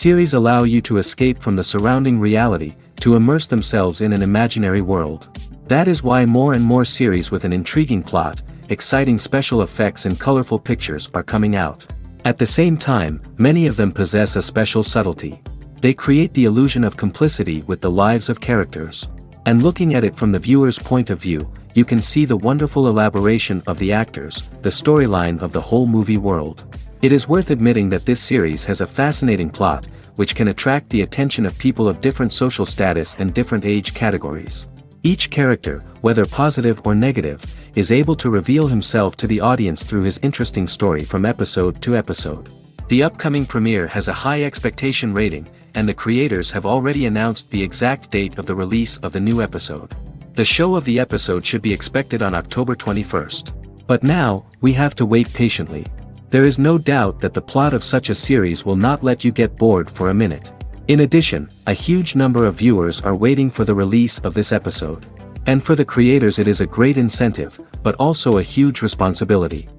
Series allow you to escape from the surrounding reality, to immerse themselves in an imaginary world. That is why more and more series with an intriguing plot, exciting special effects and colorful pictures are coming out. At the same time, many of them possess a special subtlety. They create the illusion of complicity with the lives of characters. And looking at it from the viewer's point of view, you can see the wonderful elaboration of the actors, the storyline of the whole movie world. It is worth admitting that this series has a fascinating plot, which can attract the attention of people of different social status and different age categories. Each character, whether positive or negative, is able to reveal himself to the audience through his interesting story from episode to episode. The upcoming premiere has a high expectation rating, and the creators have already announced the exact date of the release of the new episode. The show of the episode should be expected on October 21st. But now, we have to wait patiently. There is no doubt that the plot of such a series will not let you get bored for a minute. In addition, a huge number of viewers are waiting for the release of this episode. And for the creators it is a great incentive, but also a huge responsibility.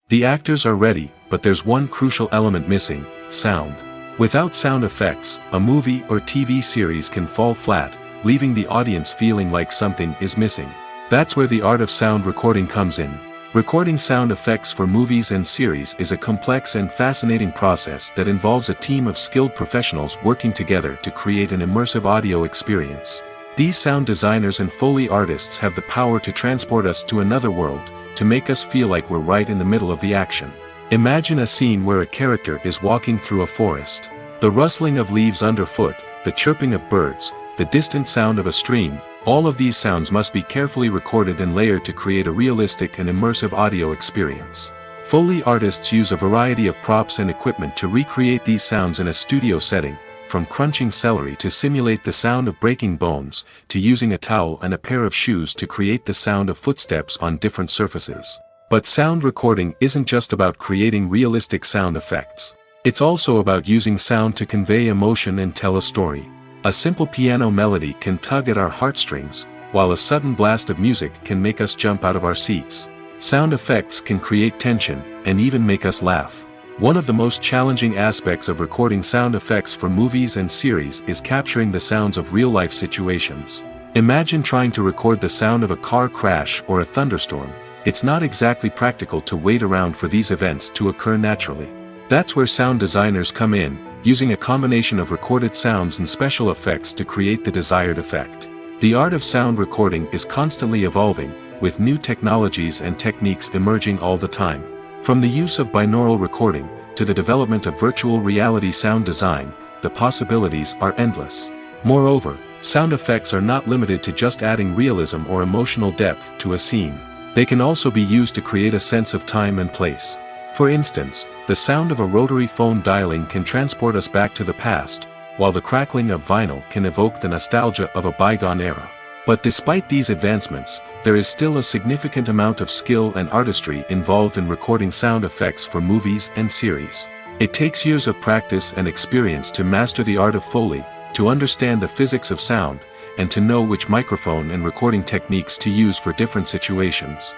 The actors are ready, but there's one crucial element missing: sound. Without sound effects, a movie or TV series can fall flat, leaving the audience feeling like something is missing. That's where the art of sound recording comes in. Recording sound effects for movies and series is a complex and fascinating process that involves a team of skilled professionals working together to create an immersive audio experience. These sound designers and Foley artists have the power to transport us to another world, to make us feel like we're right in the middle of the action. Imagine a scene where a character is walking through a forest. The rustling of leaves underfoot, the chirping of birds, the distant sound of a stream, all of these sounds must be carefully recorded and layered to create a realistic and immersive audio experience. Foley artists use a variety of props and equipment to recreate these sounds in a studio setting, from crunching celery to simulate the sound of breaking bones, to using a towel and a pair of shoes to create the sound of footsteps on different surfaces. But sound recording isn't just about creating realistic sound effects. It's also about using sound to convey emotion and tell a story. A simple piano melody can tug at our heartstrings, while a sudden blast of music can make us jump out of our seats. Sound effects can create tension, and even make us laugh. One of the most challenging aspects of recording sound effects for movies and series is capturing the sounds of real-life situations. Imagine trying to record the sound of a car crash or a thunderstorm. It's not exactly practical to wait around for these events to occur naturally. That's where sound designers come in, using a combination of recorded sounds and special effects to create the desired effect. The art of sound recording is constantly evolving, with new technologies and techniques emerging all the time. From the use of binaural recording, to the development of virtual reality sound design, the possibilities are endless. Moreover, sound effects are not limited to just adding realism or emotional depth to a scene. They can also be used to create a sense of time and place. For instance, the sound of a rotary phone dialing can transport us back to the past, while the crackling of vinyl can evoke the nostalgia of a bygone era. But despite these advancements, there is still a significant amount of skill and artistry involved in recording sound effects for movies and series. It takes years of practice and experience to master the art of Foley, to understand the physics of sound, and to know which microphone and recording techniques to use for different situations.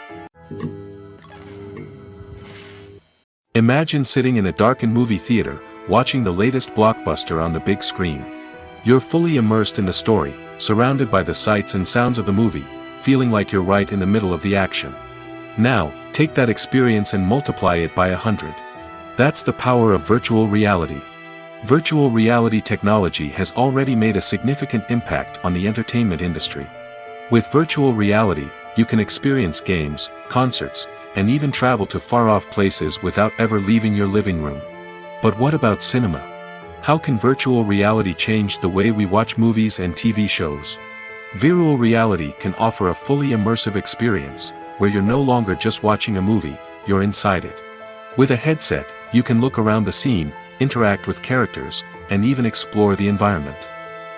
Imagine sitting in a darkened movie theater, watching the latest blockbuster on the big screen. You're fully immersed in the story, surrounded by the sights and sounds of the movie, feeling like you're right in the middle of the action. Now, take that experience and multiply it by 100. That's the power of virtual reality. Virtual reality technology has already made a significant impact on the entertainment industry. With virtual reality, you can experience games, concerts, and even travel to far-off places without ever leaving your living room. But what about cinema? How can virtual reality change the way we watch movies and TV shows? Virtual reality can offer a fully immersive experience, where you're no longer just watching a movie, you're inside it. With a headset, you can look around the scene, interact with characters, and even explore the environment.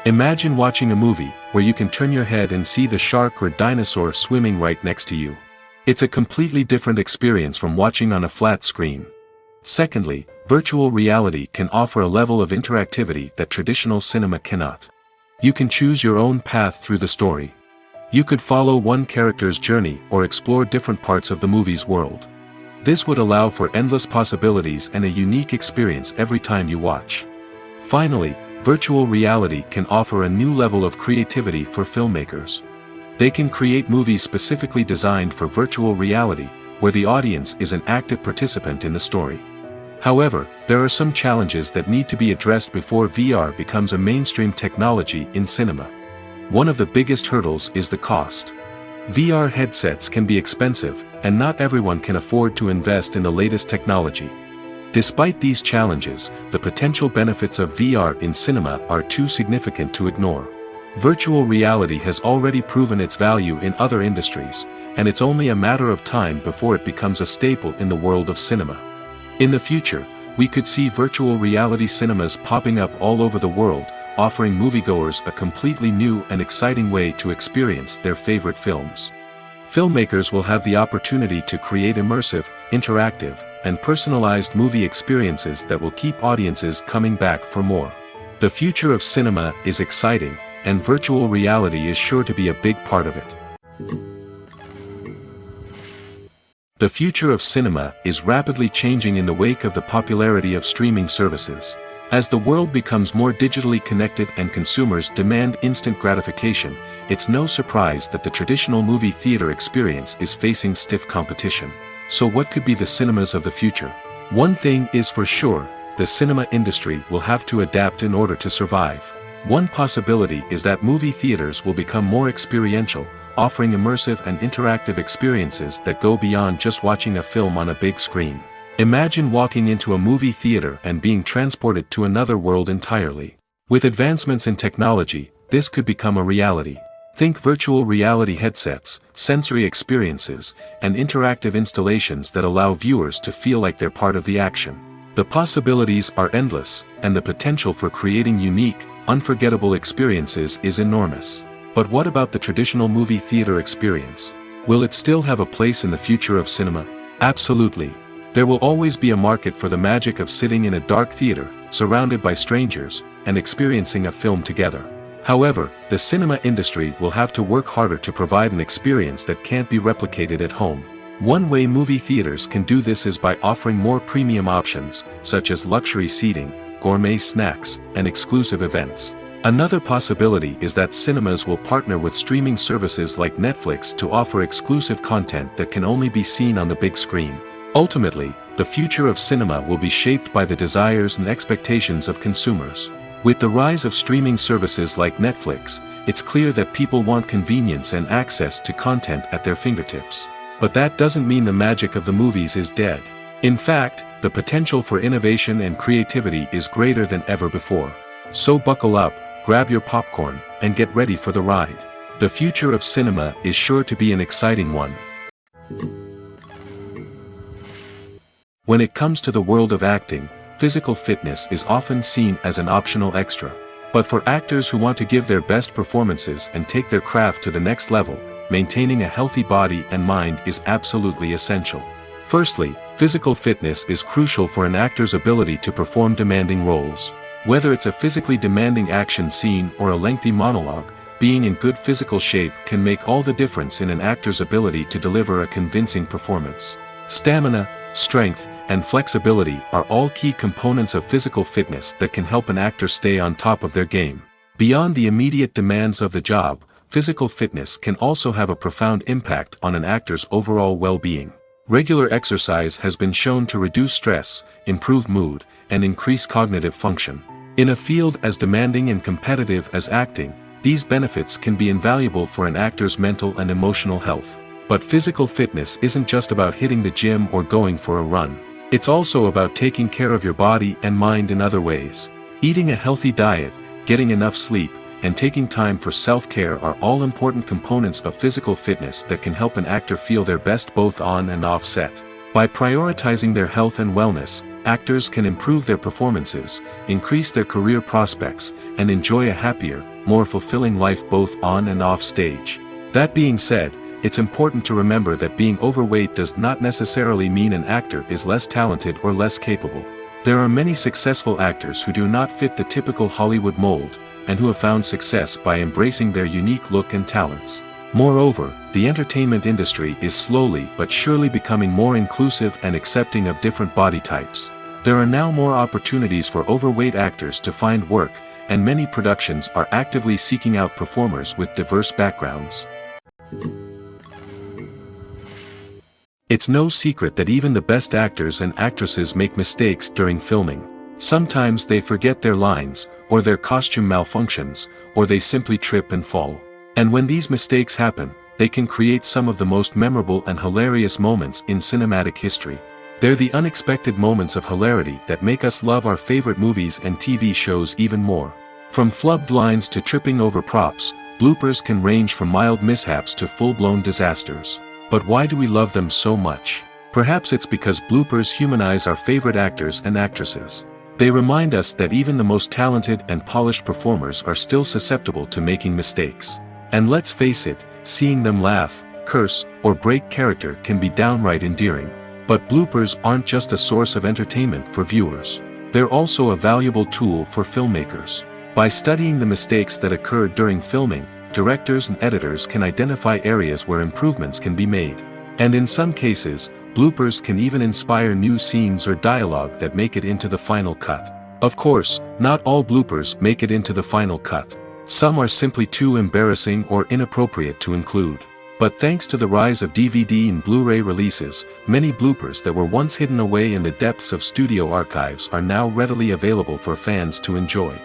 Imagine watching a movie, where you can turn your head and see the shark or dinosaur swimming right next to you. It's a completely different experience from watching on a flat screen. Secondly, virtual reality can offer a level of interactivity that traditional cinema cannot. You can choose your own path through the story. You could follow one character's journey or explore different parts of the movie's world. This would allow for endless possibilities and a unique experience every time you watch. Finally, virtual reality can offer a new level of creativity for filmmakers. They can create movies specifically designed for virtual reality, where the audience is an active participant in the story. However, there are some challenges that need to be addressed before VR becomes a mainstream technology in cinema. One of the biggest hurdles is the cost. VR headsets can be expensive, and not everyone can afford to invest in the latest technology. Despite these challenges, the potential benefits of VR in cinema are too significant to ignore. Virtual reality has already proven its value in other industries, and it's only a matter of time before it becomes a staple in the world of cinema. In the future, we could see virtual reality cinemas popping up all over the world, offering moviegoers a completely new and exciting way to experience their favorite films. Filmmakers will have the opportunity to create immersive, interactive, and personalized movie experiences that will keep audiences coming back for more. The future of cinema is exciting, and virtual reality is sure to be a big part of it. The future of cinema is rapidly changing in the wake of the popularity of streaming services. As the world becomes more digitally connected and consumers demand instant gratification, it's no surprise that the traditional movie theater experience is facing stiff competition. So what could be the cinemas of the future? One thing is for sure, the cinema industry will have to adapt in order to survive. One possibility is that movie theaters will become more experiential, offering immersive and interactive experiences that go beyond just watching a film on a big screen. Imagine walking into a movie theater and being transported to another world entirely. With advancements in technology, this could become a reality. Think virtual reality headsets, sensory experiences, and interactive installations that allow viewers to feel like they're part of the action. The possibilities are endless, and the potential for creating unique, unforgettable experiences is enormous. But what about the traditional movie theater experience? Will it still have a place in the future of cinema? Absolutely. There will always be a market for the magic of sitting in a dark theater, surrounded by strangers, and experiencing a film together. However, the cinema industry will have to work harder to provide an experience that can't be replicated at home. One way movie theaters can do this is by offering more premium options, such as luxury seating, gourmet snacks, and exclusive events. Another possibility is that cinemas will partner with streaming services like Netflix to offer exclusive content that can only be seen on the big screen. Ultimately, the future of cinema will be shaped by the desires and expectations of consumers. With the rise of streaming services like Netflix, it's clear that people want convenience and access to content at their fingertips. But that doesn't mean the magic of the movies is dead. In fact, the potential for innovation and creativity is greater than ever before. So buckle up, grab your popcorn, and get ready for the ride. The future of cinema is sure to be an exciting one. When it comes to the world of acting, physical fitness is often seen as an optional extra. But for actors who want to give their best performances and take their craft to the next level, maintaining a healthy body and mind is absolutely essential. Firstly, physical fitness is crucial for an actor's ability to perform demanding roles. Whether it's a physically demanding action scene or a lengthy monologue, being in good physical shape can make all the difference in an actor's ability to deliver a convincing performance. Stamina, strength, and flexibility are all key components of physical fitness that can help an actor stay on top of their game. Beyond the immediate demands of the job, physical fitness can also have a profound impact on an actor's overall well-being. Regular exercise has been shown to reduce stress, improve mood, and increase cognitive function. In a field as demanding and competitive as acting, these benefits can be invaluable for an actor's mental and emotional health. But physical fitness isn't just about hitting the gym or going for a run. It's also about taking care of your body and mind in other ways. Eating a healthy diet, getting enough sleep, and taking time for self-care are all important components of physical fitness that can help an actor feel their best both on and off set. By prioritizing their health and wellness, actors can improve their performances, increase their career prospects, and enjoy a happier, more fulfilling life both on and off stage. That being said, it's important to remember that being overweight does not necessarily mean an actor is less talented or less capable. There are many successful actors who do not fit the typical Hollywood mold, and who have found success by embracing their unique look and talents. Moreover, the entertainment industry is slowly but surely becoming more inclusive and accepting of different body types. There are now more opportunities for overweight actors to find work, and many productions are actively seeking out performers with diverse backgrounds. It's no secret that even the best actors and actresses make mistakes during filming. Sometimes they forget their lines, or their costume malfunctions, or they simply trip and fall. And when these mistakes happen, they can create some of the most memorable and hilarious moments in cinematic history. They're the unexpected moments of hilarity that make us love our favorite movies and TV shows even more. From flubbed lines to tripping over props, bloopers can range from mild mishaps to full-blown disasters. But why do we love them so much? Perhaps it's because bloopers humanize our favorite actors and actresses. They remind us that even the most talented and polished performers are still susceptible to making mistakes. And let's face it, seeing them laugh, curse, or break character can be downright endearing. But bloopers aren't just a source of entertainment for viewers. They're also a valuable tool for filmmakers. By studying the mistakes that occurred during filming, directors and editors can identify areas where improvements can be made. And in some cases, bloopers can even inspire new scenes or dialogue that make it into the final cut. Of course, not all bloopers make it into the final cut. Some are simply too embarrassing or inappropriate to include. But thanks to the rise of DVD and Blu-ray releases, many bloopers that were once hidden away in the depths of studio archives are now readily available for fans to enjoy.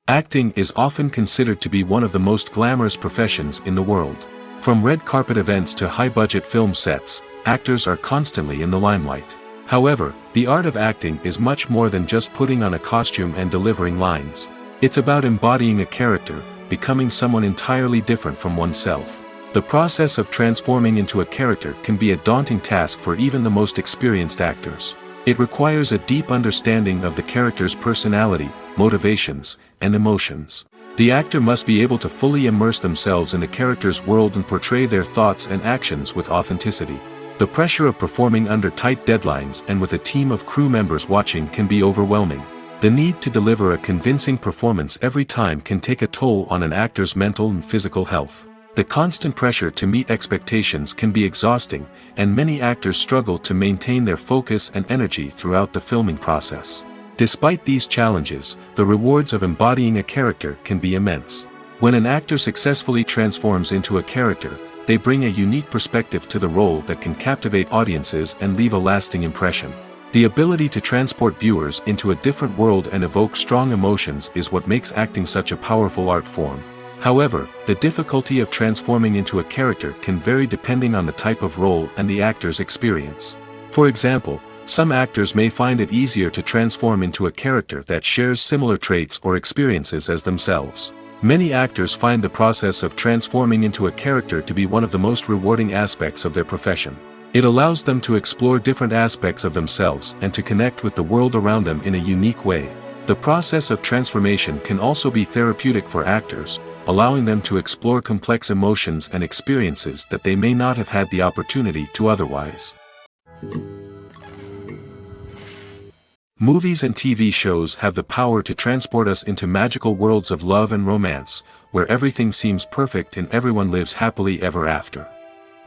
Acting is often considered to be one of the most glamorous professions in the world. From red carpet events to high-budget film sets, actors are constantly in the limelight. However, the art of acting is much more than just putting on a costume and delivering lines. It's about embodying a character, becoming someone entirely different from oneself. The process of transforming into a character can be a daunting task for even the most experienced actors. It requires a deep understanding of the character's personality, motivations, and emotions. The actor must be able to fully immerse themselves in the character's world and portray their thoughts and actions with authenticity. The pressure of performing under tight deadlines and with a team of crew members watching can be overwhelming. The need to deliver a convincing performance every time can take a toll on an actor's mental and physical health. The constant pressure to meet expectations can be exhausting, and many actors struggle to maintain their focus and energy throughout the filming process. Despite these challenges, the rewards of embodying a character can be immense. When an actor successfully transforms into a character, they bring a unique perspective to the role that can captivate audiences and leave a lasting impression. The ability to transport viewers into a different world and evoke strong emotions is what makes acting such a powerful art form. However, the difficulty of transforming into a character can vary depending on the type of role and the actor's experience. For example, some actors may find it easier to transform into a character that shares similar traits or experiences as themselves. Many actors find the process of transforming into a character to be one of the most rewarding aspects of their profession. It allows them to explore different aspects of themselves and to connect with the world around them in a unique way. The process of transformation can also be therapeutic for actors, allowing them to explore complex emotions and experiences that they may not have had the opportunity to otherwise. Movies and TV shows have the power to transport us into magical worlds of love and romance, where everything seems perfect and everyone lives happily ever after.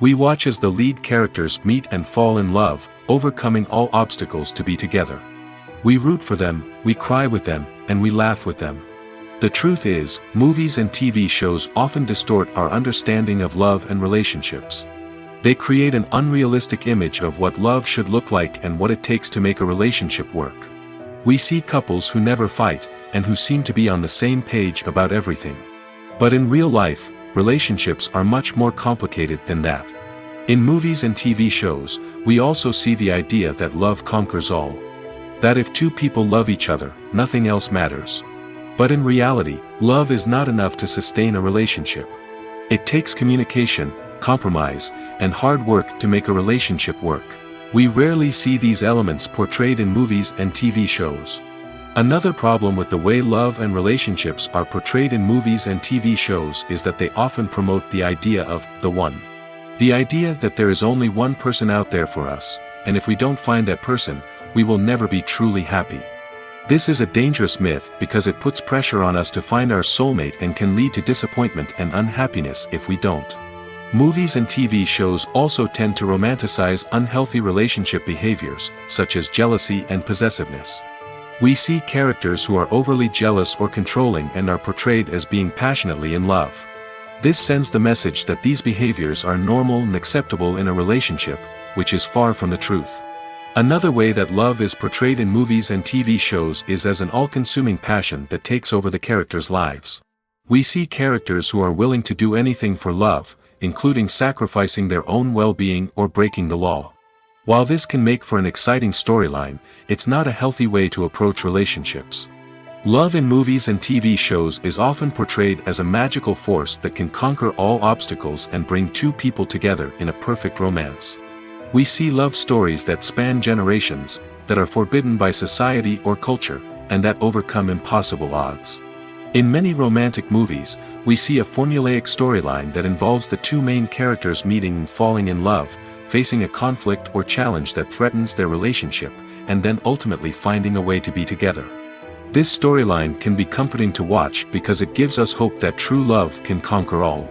We watch as the lead characters meet and fall in love, overcoming all obstacles to be together. We root for them, we cry with them, and we laugh with them. The truth is, movies and TV shows often distort our understanding of love and relationships. They create an unrealistic image of what love should look like and what it takes to make a relationship work. We see couples who never fight, and who seem to be on the same page about everything. But in real life, relationships are much more complicated than that. In movies and TV shows, we also see the idea that love conquers all. That if two people love each other, nothing else matters. But in reality, love is not enough to sustain a relationship. It takes communication, compromise, and hard work to make a relationship work. We rarely see these elements portrayed in movies and TV shows. Another problem with the way love and relationships are portrayed in movies and TV shows is that they often promote the idea of the one. The idea that there is only one person out there for us, and if we don't find that person, we will never be truly happy. This is a dangerous myth because it puts pressure on us to find our soulmate and can lead to disappointment and unhappiness if we don't. Movies and TV shows also tend to romanticize unhealthy relationship behaviors, such as jealousy and possessiveness. We see characters who are overly jealous or controlling and are portrayed as being passionately in love. This sends the message that these behaviors are normal and acceptable in a relationship, which is far from the truth. Another way that love is portrayed in movies and TV shows is as an all-consuming passion that takes over the characters' lives. We see characters who are willing to do anything for love, including sacrificing their own well-being or breaking the law. While this can make for an exciting storyline, it's not a healthy way to approach relationships. Love in movies and TV shows is often portrayed as a magical force that can conquer all obstacles and bring two people together in a perfect romance. We see love stories that span generations, that are forbidden by society or culture, and that overcome impossible odds. In many romantic movies, we see a formulaic storyline that involves the two main characters meeting and falling in love, facing a conflict or challenge that threatens their relationship, and then ultimately finding a way to be together. This storyline can be comforting to watch because it gives us hope that true love can conquer all.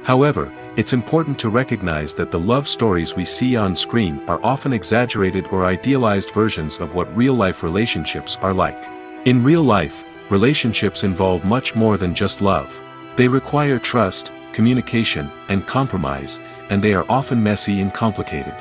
However, it's important to recognize that the love stories we see on screen are often exaggerated or idealized versions of what real-life relationships are like. In real life, relationships involve much more than just love. They require trust, communication, and compromise, and they are often messy and complicated.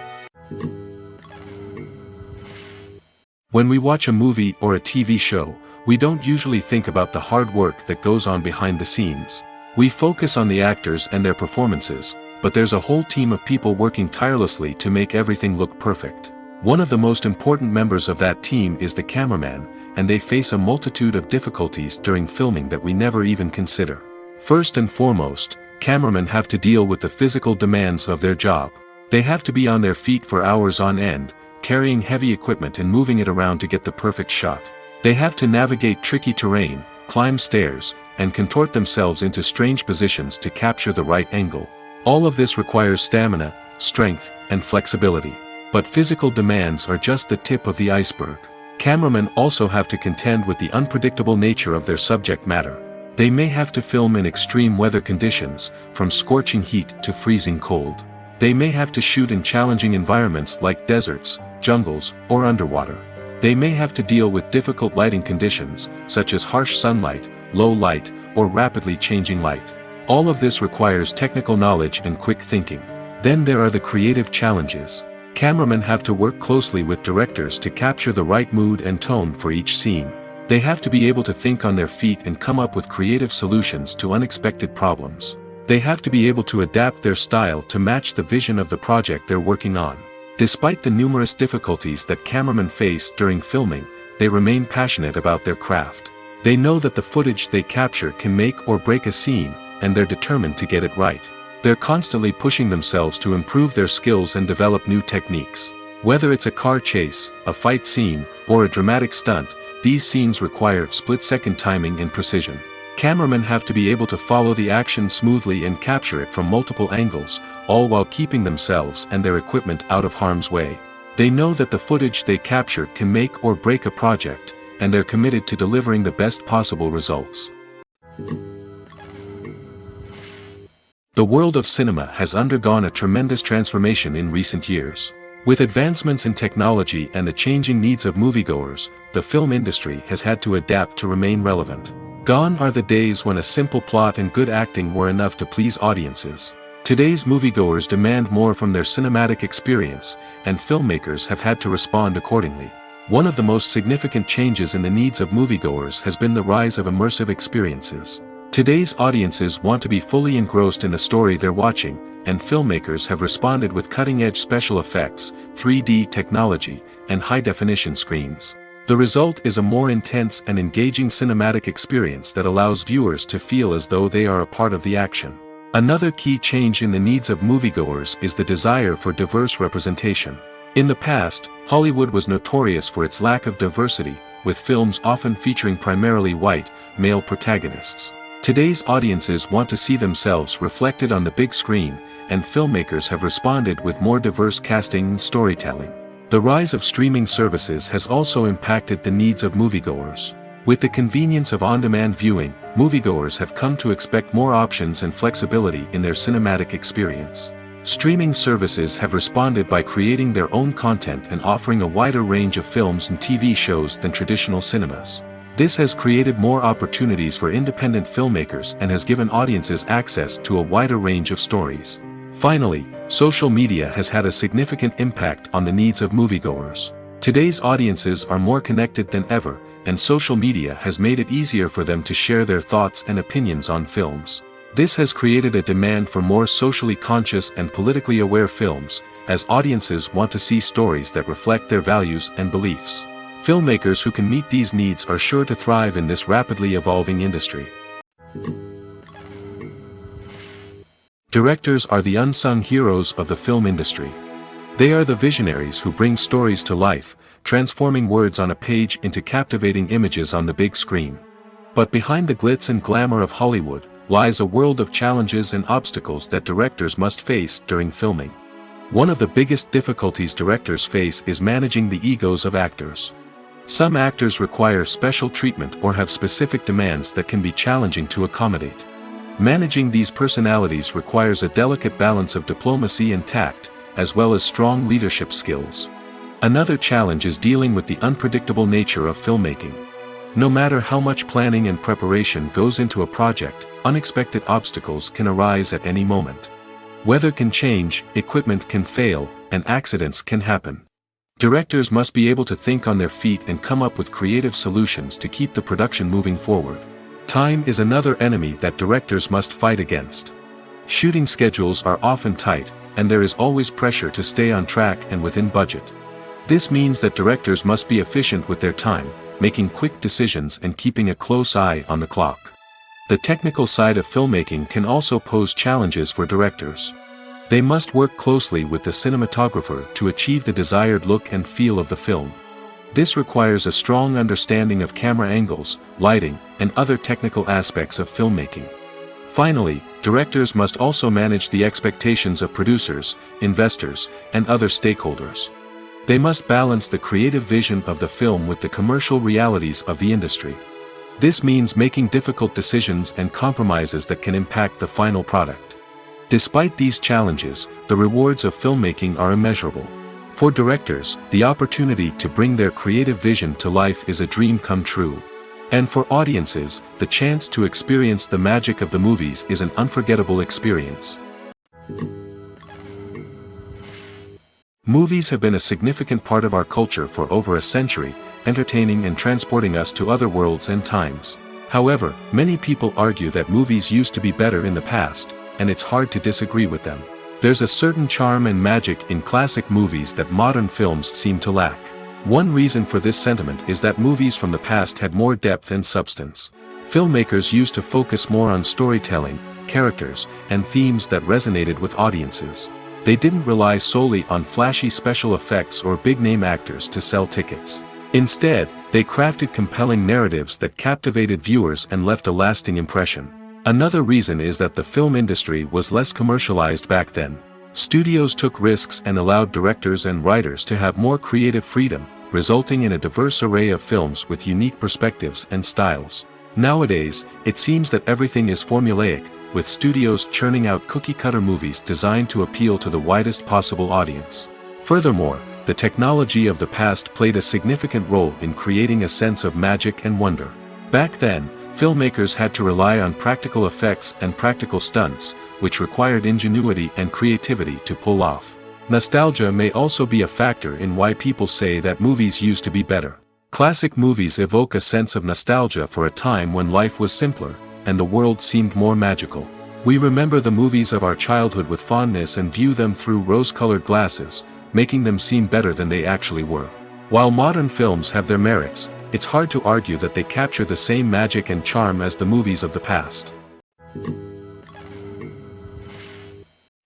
When we watch a movie or a TV show, we don't usually think about the hard work that goes on behind the scenes. We focus on the actors and their performances, but there's a whole team of people working tirelessly to make everything look perfect. One of the most important members of that team is the cameraman, and they face a multitude of difficulties during filming that we never even consider. First and foremost, cameramen have to deal with the physical demands of their job. They have to be on their feet for hours on end, carrying heavy equipment and moving it around to get the perfect shot. They have to navigate tricky terrain, climb stairs, and contort themselves into strange positions to capture the right angle. All of this requires stamina, strength, and flexibility. But physical demands are just the tip of the iceberg. Cameramen also have to contend with the unpredictable nature of their subject matter. They may have to film in extreme weather conditions, from scorching heat to freezing cold. They may have to shoot in challenging environments like deserts, jungles, or underwater. They may have to deal with difficult lighting conditions, such as harsh sunlight, low light, or rapidly changing light. All of this requires technical knowledge and quick thinking. Then there are the creative challenges. Cameramen have to work closely with directors to capture the right mood and tone for each scene. They have to be able to think on their feet and come up with creative solutions to unexpected problems. They have to be able to adapt their style to match the vision of the project they're working on. Despite the numerous difficulties that cameramen face during filming, they remain passionate about their craft. They know that the footage they capture can make or break a scene, and they're determined to get it right. They're constantly pushing themselves to improve their skills and develop new techniques. Whether it's a car chase, a fight scene, or a dramatic stunt, these scenes require split-second timing and precision. Cameramen have to be able to follow the action smoothly and capture it from multiple angles, all while keeping themselves and their equipment out of harm's way. They know that the footage they capture can make or break a project, and they're committed to delivering the best possible results. The world of cinema has undergone a tremendous transformation in recent years. With advancements in technology and the changing needs of moviegoers, the film industry has had to adapt to remain relevant. Gone are the days when a simple plot and good acting were enough to please audiences. Today's moviegoers demand more from their cinematic experience, and filmmakers have had to respond accordingly. One of the most significant changes in the needs of moviegoers has been the rise of immersive experiences. Today's audiences want to be fully engrossed in the story they're watching, and filmmakers have responded with cutting-edge special effects, 3D technology, and high-definition screens. The result is a more intense and engaging cinematic experience that allows viewers to feel as though they are a part of the action. Another key change in the needs of moviegoers is the desire for diverse representation. In the past, Hollywood was notorious for its lack of diversity, with films often featuring primarily white, male protagonists. Today's audiences want to see themselves reflected on the big screen, and filmmakers have responded with more diverse casting and storytelling. The rise of streaming services has also impacted the needs of moviegoers. With the convenience of on-demand viewing, moviegoers have come to expect more options and flexibility in their cinematic experience. Streaming services have responded by creating their own content and offering a wider range of films and TV shows than traditional cinemas. This has created more opportunities for independent filmmakers and has given audiences access to a wider range of stories. Finally, social media has had a significant impact on the needs of moviegoers. Today's audiences are more connected than ever, and social media has made it easier for them to share their thoughts and opinions on films. This has created a demand for more socially conscious and politically aware films, as audiences want to see stories that reflect their values and beliefs. Filmmakers who can meet these needs are sure to thrive in this rapidly evolving industry. Directors are the unsung heroes of the film industry. They are the visionaries who bring stories to life, transforming words on a page into captivating images on the big screen. But behind the glitz and glamour of Hollywood lies a world of challenges and obstacles that directors must face during filming. One of the biggest difficulties directors face is managing the egos of actors. Some actors require special treatment or have specific demands that can be challenging to accommodate. Managing these personalities requires a delicate balance of diplomacy and tact, as well as strong leadership skills. Another challenge is dealing with the unpredictable nature of filmmaking. No matter how much planning and preparation goes into a project, unexpected obstacles can arise at any moment. Weather can change, equipment can fail, and accidents can happen. Directors must be able to think on their feet and come up with creative solutions to keep the production moving forward. Time is another enemy that directors must fight against. Shooting schedules are often tight, and there is always pressure to stay on track and within budget. This means that directors must be efficient with their time, making quick decisions and keeping a close eye on the clock. The technical side of filmmaking can also pose challenges for directors. They must work closely with the cinematographer to achieve the desired look and feel of the film. This requires a strong understanding of camera angles, lighting, and other technical aspects of filmmaking. Finally, directors must also manage the expectations of producers, investors, and other stakeholders. They must balance the creative vision of the film with the commercial realities of the industry. This means making difficult decisions and compromises that can impact the final product. Despite these challenges, the rewards of filmmaking are immeasurable. For directors, the opportunity to bring their creative vision to life is a dream come true. And for audiences, the chance to experience the magic of the movies is an unforgettable experience. Movies have been a significant part of our culture for over a century, entertaining and transporting us to other worlds and times. However, many people argue that movies used to be better in the past, and it's hard to disagree with them. There's a certain charm and magic in classic movies that modern films seem to lack. One reason for this sentiment is that movies from the past had more depth and substance. Filmmakers used to focus more on storytelling, characters, and themes that resonated with audiences. They didn't rely solely on flashy special effects or big-name actors to sell tickets. Instead, they crafted compelling narratives that captivated viewers and left a lasting impression. Another reason is that the film industry was less commercialized back then. Studios took risks and allowed directors and writers to have more creative freedom, resulting in a diverse array of films with unique perspectives and styles. Nowadays, it seems that everything is formulaic, with studios churning out cookie-cutter movies designed to appeal to the widest possible audience. Furthermore, the technology of the past played a significant role in creating a sense of magic and wonder. Back then, filmmakers had to rely on practical effects and practical stunts, which required ingenuity and creativity to pull off. Nostalgia may also be a factor in why people say that movies used to be better. Classic movies evoke a sense of nostalgia for a time when life was simpler, and the world seemed more magical. We remember the movies of our childhood with fondness and view them through rose-colored glasses, making them seem better than they actually were. While modern films have their merits, it's hard to argue that they capture the same magic and charm as the movies of the past.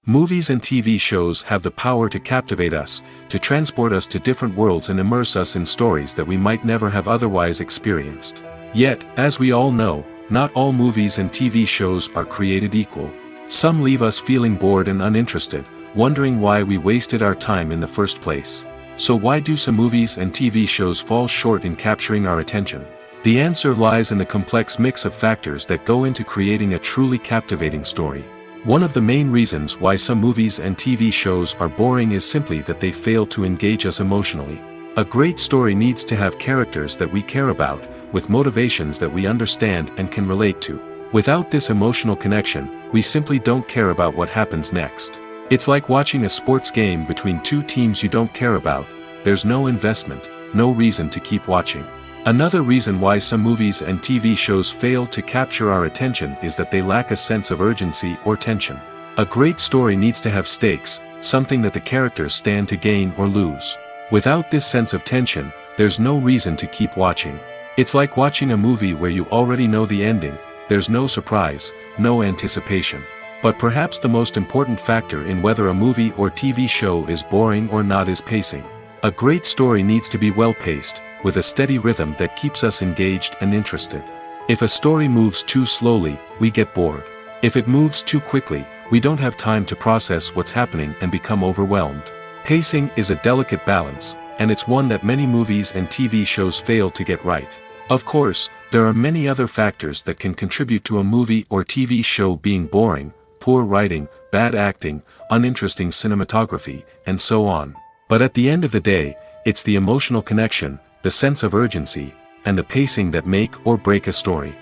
Movies and TV shows have the power to captivate us, to transport us to different worlds and immerse us in stories that we might never have otherwise experienced. Yet, as we all know, not all movies and TV shows are created equal. Some leave us feeling bored and uninterested, wondering why we wasted our time in the first place. So why do some movies and TV shows fall short in capturing our attention? The answer lies in the complex mix of factors that go into creating a truly captivating story. One of the main reasons why some movies and TV shows are boring is simply that they fail to engage us emotionally. A great story needs to have characters that we care about, with motivations that we understand and can relate to. Without this emotional connection, we simply don't care about what happens next. It's like watching a sports game between two teams you don't care about. There's no investment, no reason to keep watching. Another reason why some movies and TV shows fail to capture our attention is that they lack a sense of urgency or tension. A great story needs to have stakes, something that the characters stand to gain or lose. Without this sense of tension, there's no reason to keep watching. It's like watching a movie where you already know the ending. There's no surprise, no anticipation. But perhaps the most important factor in whether a movie or TV show is boring or not is pacing. A great story needs to be well-paced, with a steady rhythm that keeps us engaged and interested. If a story moves too slowly, we get bored. If it moves too quickly, we don't have time to process what's happening and become overwhelmed. Pacing is a delicate balance, and it's one that many movies and TV shows fail to get right. Of course, there are many other factors that can contribute to a movie or TV show being boring: poor writing, bad acting, uninteresting cinematography, and so on. But at the end of the day, it's the emotional connection, the sense of urgency, and the pacing that make or break a story.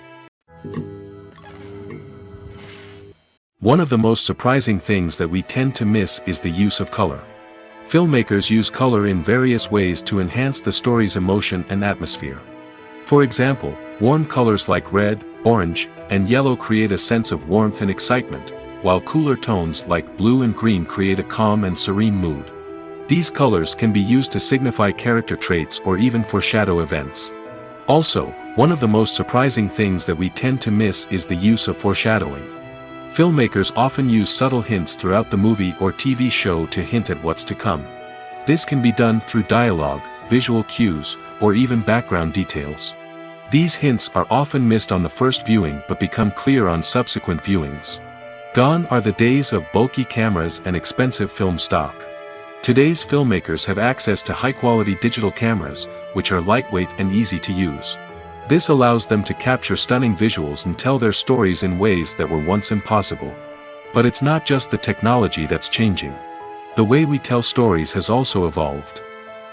One of the most surprising things that we tend to miss is the use of color. Filmmakers use color in various ways to enhance the story's emotion and atmosphere. For example, warm colors like red, orange, and yellow create a sense of warmth and excitement, while cooler tones like blue and green create a calm and serene mood. These colors can be used to signify character traits or even foreshadow events. Also, one of the most surprising things that we tend to miss is the use of foreshadowing. Filmmakers often use subtle hints throughout the movie or TV show to hint at what's to come. This can be done through dialogue, visual cues, or even background details. These hints are often missed on the first viewing but become clear on subsequent viewings. Gone are the days of bulky cameras and expensive film stock. Today's filmmakers have access to high-quality digital cameras, which are lightweight and easy to use. This allows them to capture stunning visuals and tell their stories in ways that were once impossible. But it's not just the technology that's changing. The way we tell stories has also evolved.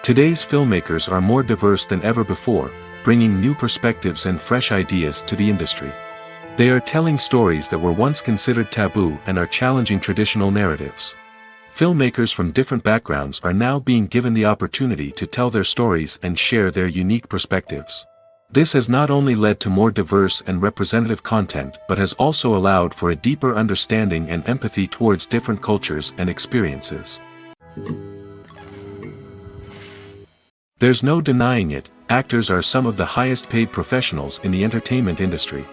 Today's filmmakers are more diverse than ever before, bringing new perspectives and fresh ideas to the industry. They are telling stories that were once considered taboo and are challenging traditional narratives. Filmmakers from different backgrounds are now being given the opportunity to tell their stories and share their unique perspectives. This has not only led to more diverse and representative content but has also allowed for a deeper understanding and empathy towards different cultures and experiences. There's no denying it, actors are some of the highest paid professionals in the entertainment industry.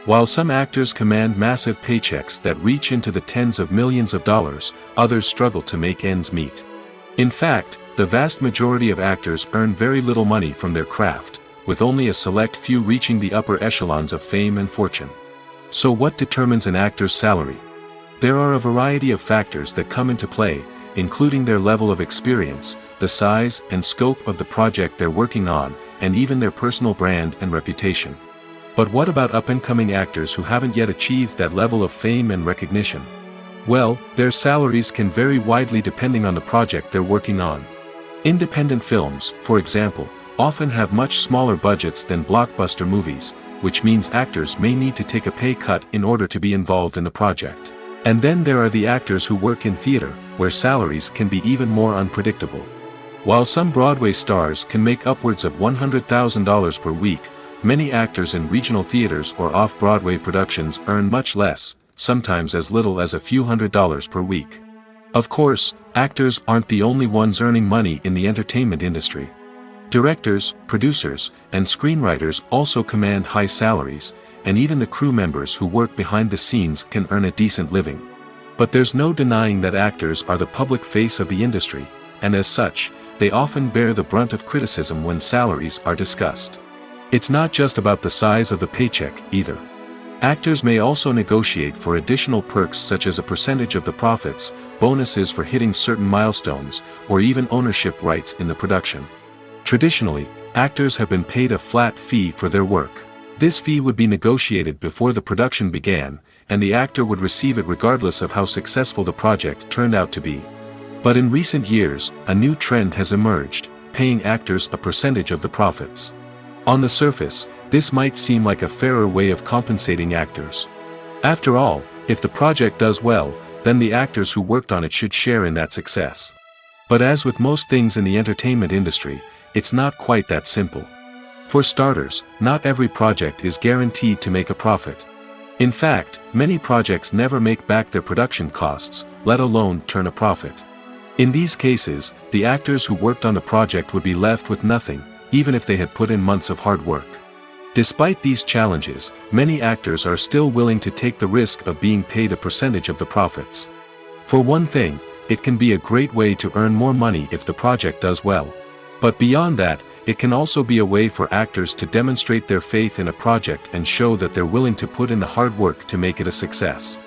While some actors command massive paychecks that reach into the tens of millions of dollars, others struggle to make ends meet. In fact, the vast majority of actors earn very little money from their craft, with only a select few reaching the upper echelons of fame and fortune. So what determines an actor's salary? There are a variety of factors that come into play, including their level of experience, the size and scope of the project they're working on, and even their personal brand and reputation. But what about up-and-coming actors who haven't yet achieved that level of fame and recognition? Well, their salaries can vary widely depending on the project they're working on. Independent films, for example, often have much smaller budgets than blockbuster movies, which means actors may need to take a pay cut in order to be involved in the project. And then there are the actors who work in theater, where salaries can be even more unpredictable. While some Broadway stars can make upwards of $100,000 per week, many actors in regional theaters or off-Broadway productions earn much less, sometimes as little as a few $100s per week. Of course, actors aren't the only ones earning money in the entertainment industry. Directors, producers, and screenwriters also command high salaries, and even the crew members who work behind the scenes can earn a decent living. But there's no denying that actors are the public face of the industry, and as such, they often bear the brunt of criticism when salaries are discussed. It's not just about the size of the paycheck, either. Actors may also negotiate for additional perks such as a percentage of the profits, bonuses for hitting certain milestones, or even ownership rights in the production. Traditionally, actors have been paid a flat fee for their work. This fee would be negotiated before the production began, and the actor would receive it regardless of how successful the project turned out to be. But in recent years, a new trend has emerged, paying actors a percentage of the profits. On the surface, this might seem like a fairer way of compensating actors. After all, if the project does well, then the actors who worked on it should share in that success. But as with most things in the entertainment industry, it's not quite that simple. For starters, not every project is guaranteed to make a profit. In fact, many projects never make back their production costs, let alone turn a profit. In these cases, the actors who worked on the project would be left with nothing, even if they had put in months of hard work. Despite these challenges, many actors are still willing to take the risk of being paid a percentage of the profits. For one thing, it can be a great way to earn more money if the project does well. But beyond that, it can also be a way for actors to demonstrate their faith in a project and show that they're willing to put in the hard work to make it a success.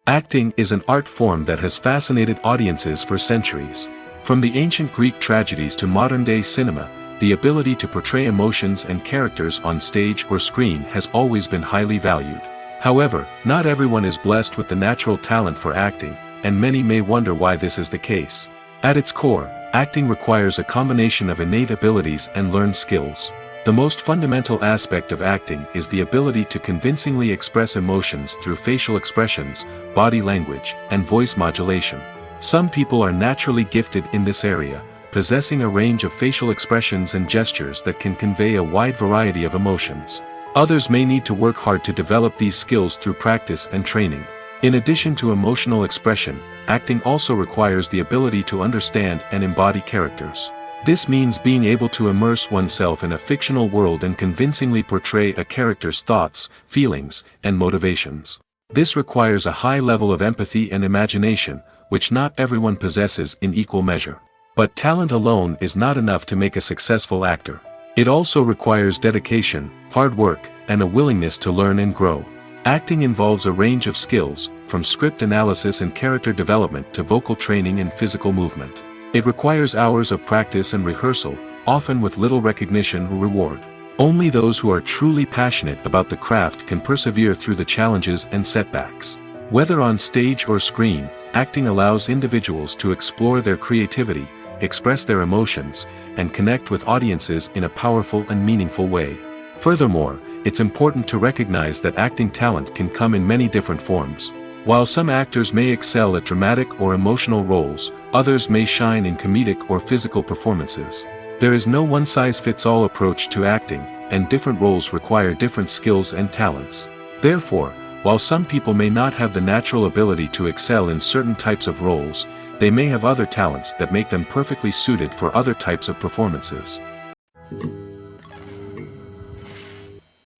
Acting is an art form that has fascinated audiences for centuries. From the ancient Greek tragedies to modern-day cinema, the ability to portray emotions and characters on stage or screen has always been highly valued. However, not everyone is blessed with the natural talent for acting, and many may wonder why this is the case. At its core, acting requires a combination of innate abilities and learned skills. The most fundamental aspect of acting is the ability to convincingly express emotions through facial expressions, body language, and voice modulation. Some people are naturally gifted in this area, possessing a range of facial expressions and gestures that can convey a wide variety of emotions. Others may need to work hard to develop these skills through practice and training. In addition to emotional expression, acting also requires the ability to understand and embody characters. This means being able to immerse oneself in a fictional world and convincingly portray a character's thoughts, feelings, and motivations. This requires a high level of empathy and imagination, which not everyone possesses in equal measure. But talent alone is not enough to make a successful actor. It also requires dedication, hard work, and a willingness to learn and grow. Acting involves a range of skills, from script analysis and character development to vocal training and physical movement. It requires hours of practice and rehearsal, often with little recognition or reward. Only those who are truly passionate about the craft can persevere through the challenges and setbacks. Whether on stage or screen, acting allows individuals to explore their creativity, express their emotions, and connect with audiences in a powerful and meaningful way. Furthermore, it's important to recognize that acting talent can come in many different forms. While some actors may excel at dramatic or emotional roles, others may shine in comedic or physical performances. There is no one-size-fits-all approach to acting, and different roles require different skills and talents. Therefore, while some people may not have the natural ability to excel in certain types of roles, they may have other talents that make them perfectly suited for other types of performances.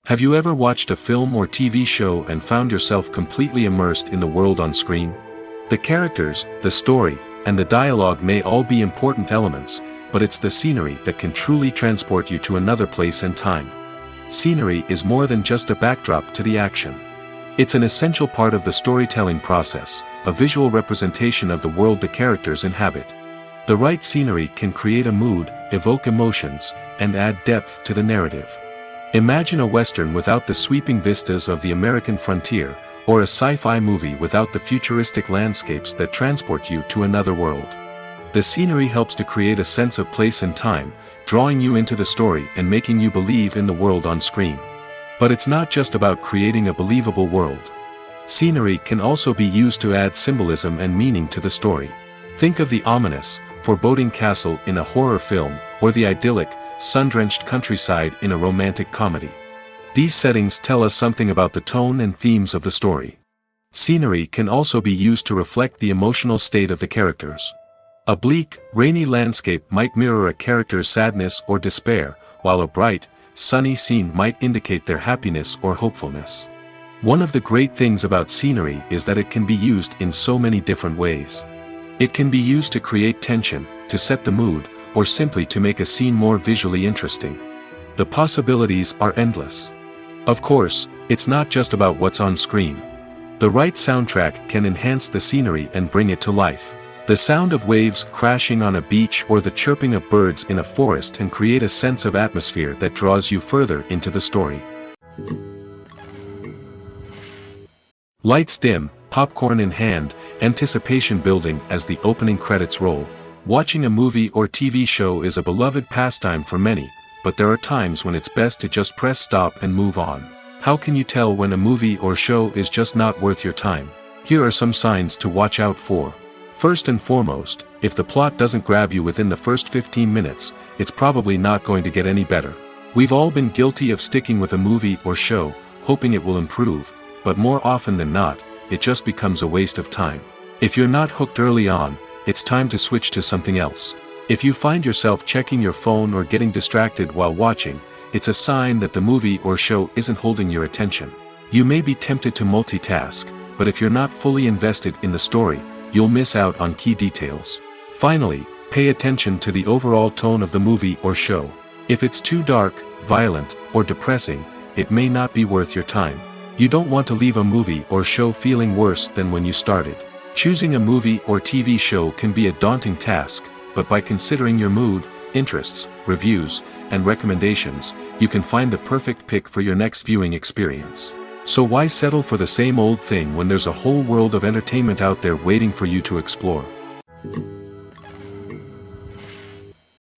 Have you ever watched a film or TV show and found yourself completely immersed in the world on screen? The characters, the story, and the dialogue may all be important elements, but it's the scenery that can truly transport you to another place and time. Scenery is more than just a backdrop to the action. It's an essential part of the storytelling process, a visual representation of the world the characters inhabit. The right scenery can create a mood, evoke emotions, and add depth to the narrative. Imagine a Western without the sweeping vistas of the American frontier, or a sci-fi movie without the futuristic landscapes that transport you to another world. The scenery helps to create a sense of place and time, drawing you into the story and making you believe in the world on screen. But it's not just about creating a believable world. Scenery can also be used to add symbolism and meaning to the story. Think of the ominous, foreboding castle in a horror film, or the idyllic, sun-drenched countryside in a romantic comedy. These settings tell us something about the tone and themes of the story. Scenery can also be used to reflect the emotional state of the characters. A bleak, rainy landscape might mirror a character's sadness or despair, while a bright, sunny scene might indicate their happiness or hopefulness. One of the great things about scenery is that it can be used in so many different ways. It can be used to create tension, to set the mood, or simply to make a scene more visually interesting. The possibilities are endless. Of course, it's not just about what's on screen. The right soundtrack can enhance the scenery and bring it to life. The sound of waves crashing on a beach or the chirping of birds in a forest can create a sense of atmosphere that draws you further into the story. Lights dim, popcorn in hand, anticipation building as the opening credits roll. Watching a movie or TV show is a beloved pastime for many, but there are times when it's best to just press stop and move on. How can you tell when a movie or show is just not worth your time? Here are some signs to watch out for. First and foremost, if the plot doesn't grab you within the first 15 minutes, it's probably not going to get any better. We've all been guilty of sticking with a movie or show, hoping it will improve, but more often than not, it just becomes a waste of time. If you're not hooked early on, it's time to switch to something else. If you find yourself checking your phone or getting distracted while watching, it's a sign that the movie or show isn't holding your attention. You may be tempted to multitask, but if you're not fully invested in the story, you'll miss out on key details. Finally, pay attention to the overall tone of the movie or show. If it's too dark, violent, or depressing, it may not be worth your time. You don't want to leave a movie or show feeling worse than when you started. Choosing a movie or TV show can be a daunting task, but by considering your mood, interests, reviews, and recommendations, you can find the perfect pick for your next viewing experience. So why settle for the same old thing when there's a whole world of entertainment out there waiting for you to explore?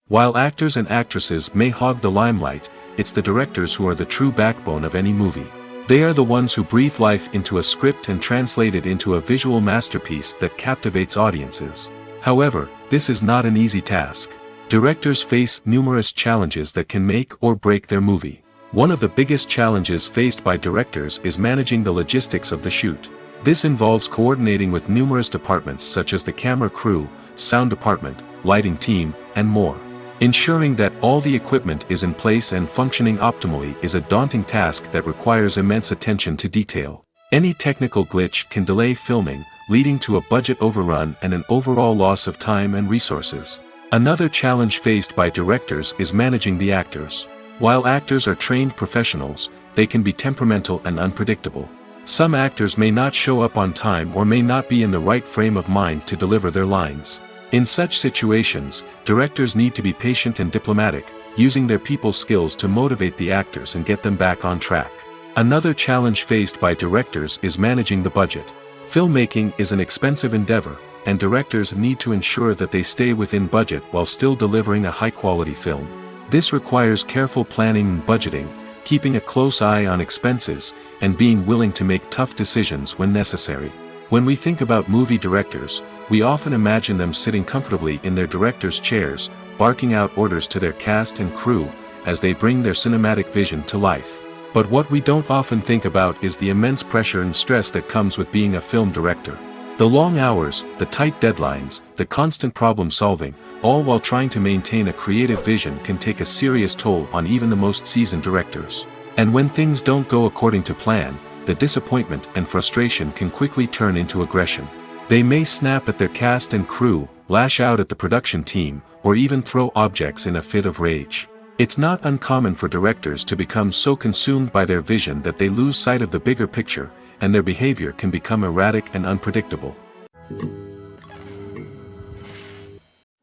While actors and actresses may hog the limelight, it's the directors who are the true backbone of any movie. They are the ones who breathe life into a script and translate it into a visual masterpiece that captivates audiences. However, this is not an easy task. Directors face numerous challenges that can make or break their movie. One of the biggest challenges faced by directors is managing the logistics of the shoot. This involves coordinating with numerous departments such as the camera crew, sound department, lighting team, and more. Ensuring that all the equipment is in place and functioning optimally is a daunting task that requires immense attention to detail. Any technical glitch can delay filming, leading to a budget overrun and an overall loss of time and resources. Another challenge faced by directors is managing the actors. While actors are trained professionals, they can be temperamental and unpredictable. Some actors may not show up on time or may not be in the right frame of mind to deliver their lines. In such situations, directors need to be patient and diplomatic, using their people skills to motivate the actors and get them back on track. Another challenge faced by directors is managing the budget. Filmmaking is an expensive endeavor, and directors need to ensure that they stay within budget while still delivering a high-quality film. This requires careful planning and budgeting, keeping a close eye on expenses, and being willing to make tough decisions when necessary. When we think about movie directors, we often imagine them sitting comfortably in their director's chairs, barking out orders to their cast and crew, as they bring their cinematic vision to life. But what we don't often think about is the immense pressure and stress that comes with being a film director. The long hours, the tight deadlines, the constant problem solving, all while trying to maintain a creative vision can take a serious toll on even the most seasoned directors. And when things don't go according to plan, the disappointment and frustration can quickly turn into aggression. They may snap at their cast and crew, lash out at the production team, or even throw objects in a fit of rage. It's not uncommon for directors to become so consumed by their vision that they lose sight of the bigger picture, and their behavior can become erratic and unpredictable.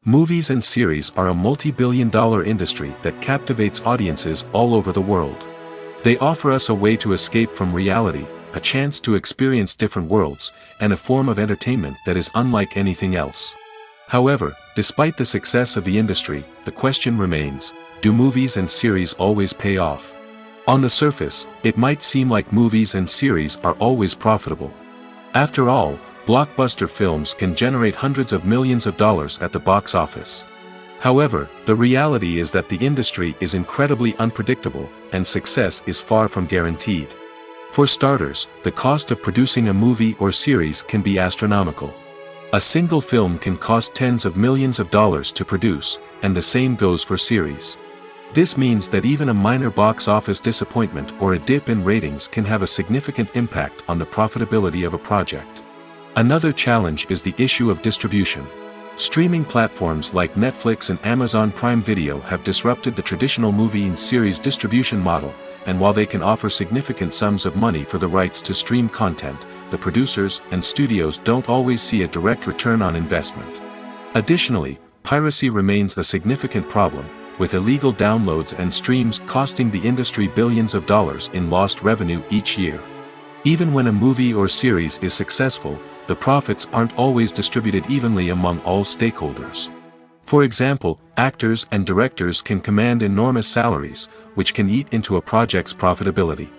Movies and series are a multi-billion-dollar industry that captivates audiences all over the world. They offer us a way to escape from reality, a chance to experience different worlds, and a form of entertainment that is unlike anything else. However, despite the success of the industry, the question remains, do movies and series always pay off? On the surface, it might seem like movies and series are always profitable. After all, blockbuster films can generate hundreds of millions of dollars at the box office. However, the reality is that the industry is incredibly unpredictable, and success is far from guaranteed. For starters, the cost of producing a movie or series can be astronomical. A single film can cost tens of millions of dollars to produce, and the same goes for series. This means that even a minor box office disappointment or a dip in ratings can have a significant impact on the profitability of a project. Another challenge is the issue of distribution. Streaming platforms like Netflix and Amazon Prime Video have disrupted the traditional movie and series distribution model, and while they can offer significant sums of money for the rights to stream content, the producers and studios don't always see a direct return on investment. Additionally, piracy remains a significant problem, with illegal downloads and streams costing the industry billions of dollars in lost revenue each year. Even when a movie or series is successful, the profits aren't always distributed evenly among all stakeholders. For example, actors and directors can command enormous salaries, which can eat into a project's profitability.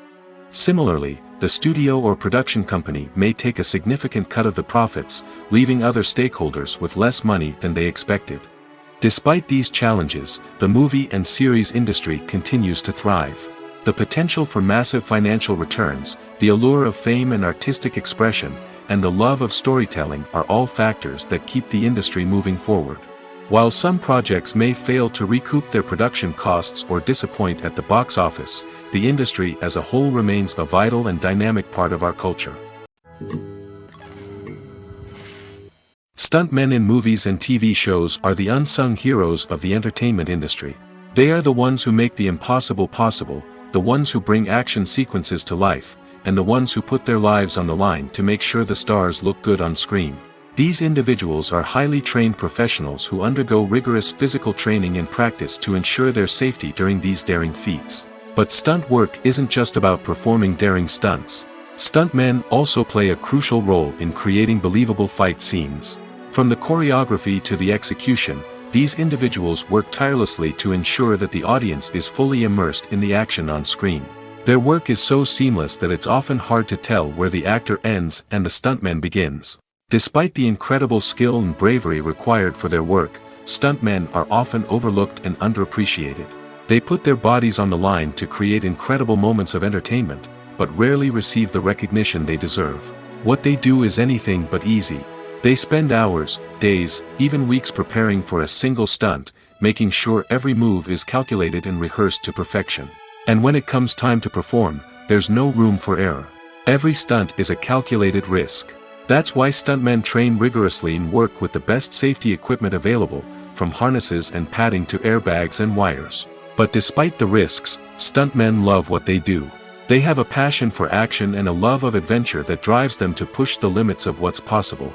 Similarly, the studio or production company may take a significant cut of the profits, leaving other stakeholders with less money than they expected. Despite these challenges, the movie and series industry continues to thrive. The potential for massive financial returns, the allure of fame and artistic expression, and the love of storytelling are all factors that keep the industry moving forward. While some projects may fail to recoup their production costs or disappoint at the box office, the industry as a whole remains a vital and dynamic part of our culture. Stuntmen in movies and TV shows are the unsung heroes of the entertainment industry. They are the ones who make the impossible possible, the ones who bring action sequences to life, and the ones who put their lives on the line to make sure the stars look good on screen. These individuals are highly trained professionals who undergo rigorous physical training and practice to ensure their safety during these daring feats. But stunt work isn't just about performing daring stunts. Stuntmen also play a crucial role in creating believable fight scenes. From the choreography to the execution, these individuals work tirelessly to ensure that the audience is fully immersed in the action on screen. Their work is so seamless that it's often hard to tell where the actor ends and the stuntman begins. Despite the incredible skill and bravery required for their work, stuntmen are often overlooked and underappreciated. They put their bodies on the line to create incredible moments of entertainment, but rarely receive the recognition they deserve. What they do is anything but easy. They spend hours, days, even weeks preparing for a single stunt, making sure every move is calculated and rehearsed to perfection. And when it comes time to perform, there's no room for error. Every stunt is a calculated risk. That's why stuntmen train rigorously and work with the best safety equipment available, from harnesses and padding to airbags and wires. But despite the risks, stuntmen love what they do. They have a passion for action and a love of adventure that drives them to push the limits of what's possible.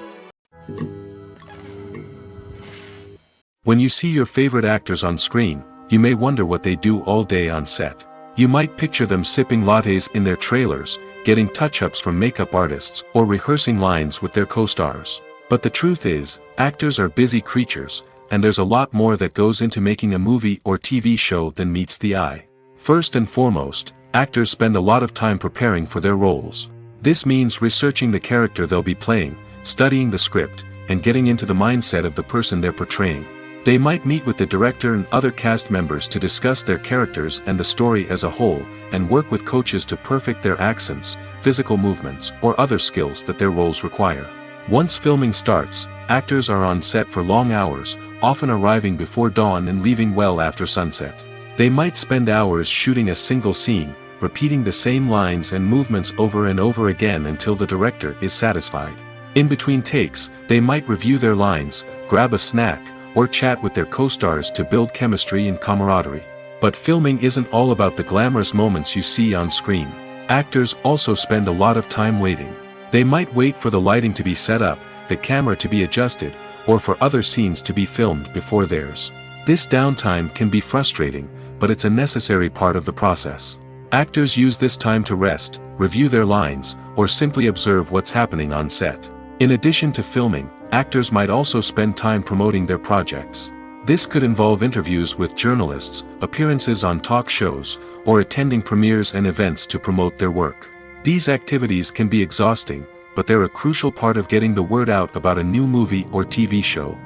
When you see your favorite actors on screen, you may wonder what they do all day on set. You might picture them sipping lattes in their trailers, getting touch-ups from makeup artists, or rehearsing lines with their co-stars. But the truth is, actors are busy creatures, and there's a lot more that goes into making a movie or TV show than meets the eye. First and foremost, actors spend a lot of time preparing for their roles. This means researching the character they'll be playing, studying the script, and getting into the mindset of the person they're portraying. They might meet with the director and other cast members to discuss their characters and the story as a whole, and work with coaches to perfect their accents, physical movements, or other skills that their roles require. Once filming starts, actors are on set for long hours, often arriving before dawn and leaving well after sunset. They might spend hours shooting a single scene, repeating the same lines and movements over and over again until the director is satisfied. In between takes, they might review their lines, grab a snack, or chat with their co-stars to build chemistry and camaraderie. But filming isn't all about the glamorous moments you see on screen. Actors also spend a lot of time waiting. They might wait for the lighting to be set up, the camera to be adjusted, or for other scenes to be filmed before theirs. This downtime can be frustrating, but it's a necessary part of the process. Actors use this time to rest, review their lines, or simply observe what's happening on set. In addition to filming, actors might also spend time promoting their projects. This could involve interviews with journalists, appearances on talk shows, or attending premieres and events to promote their work. These activities can be exhausting, but they're a crucial part of getting the word out about a new movie or TV show.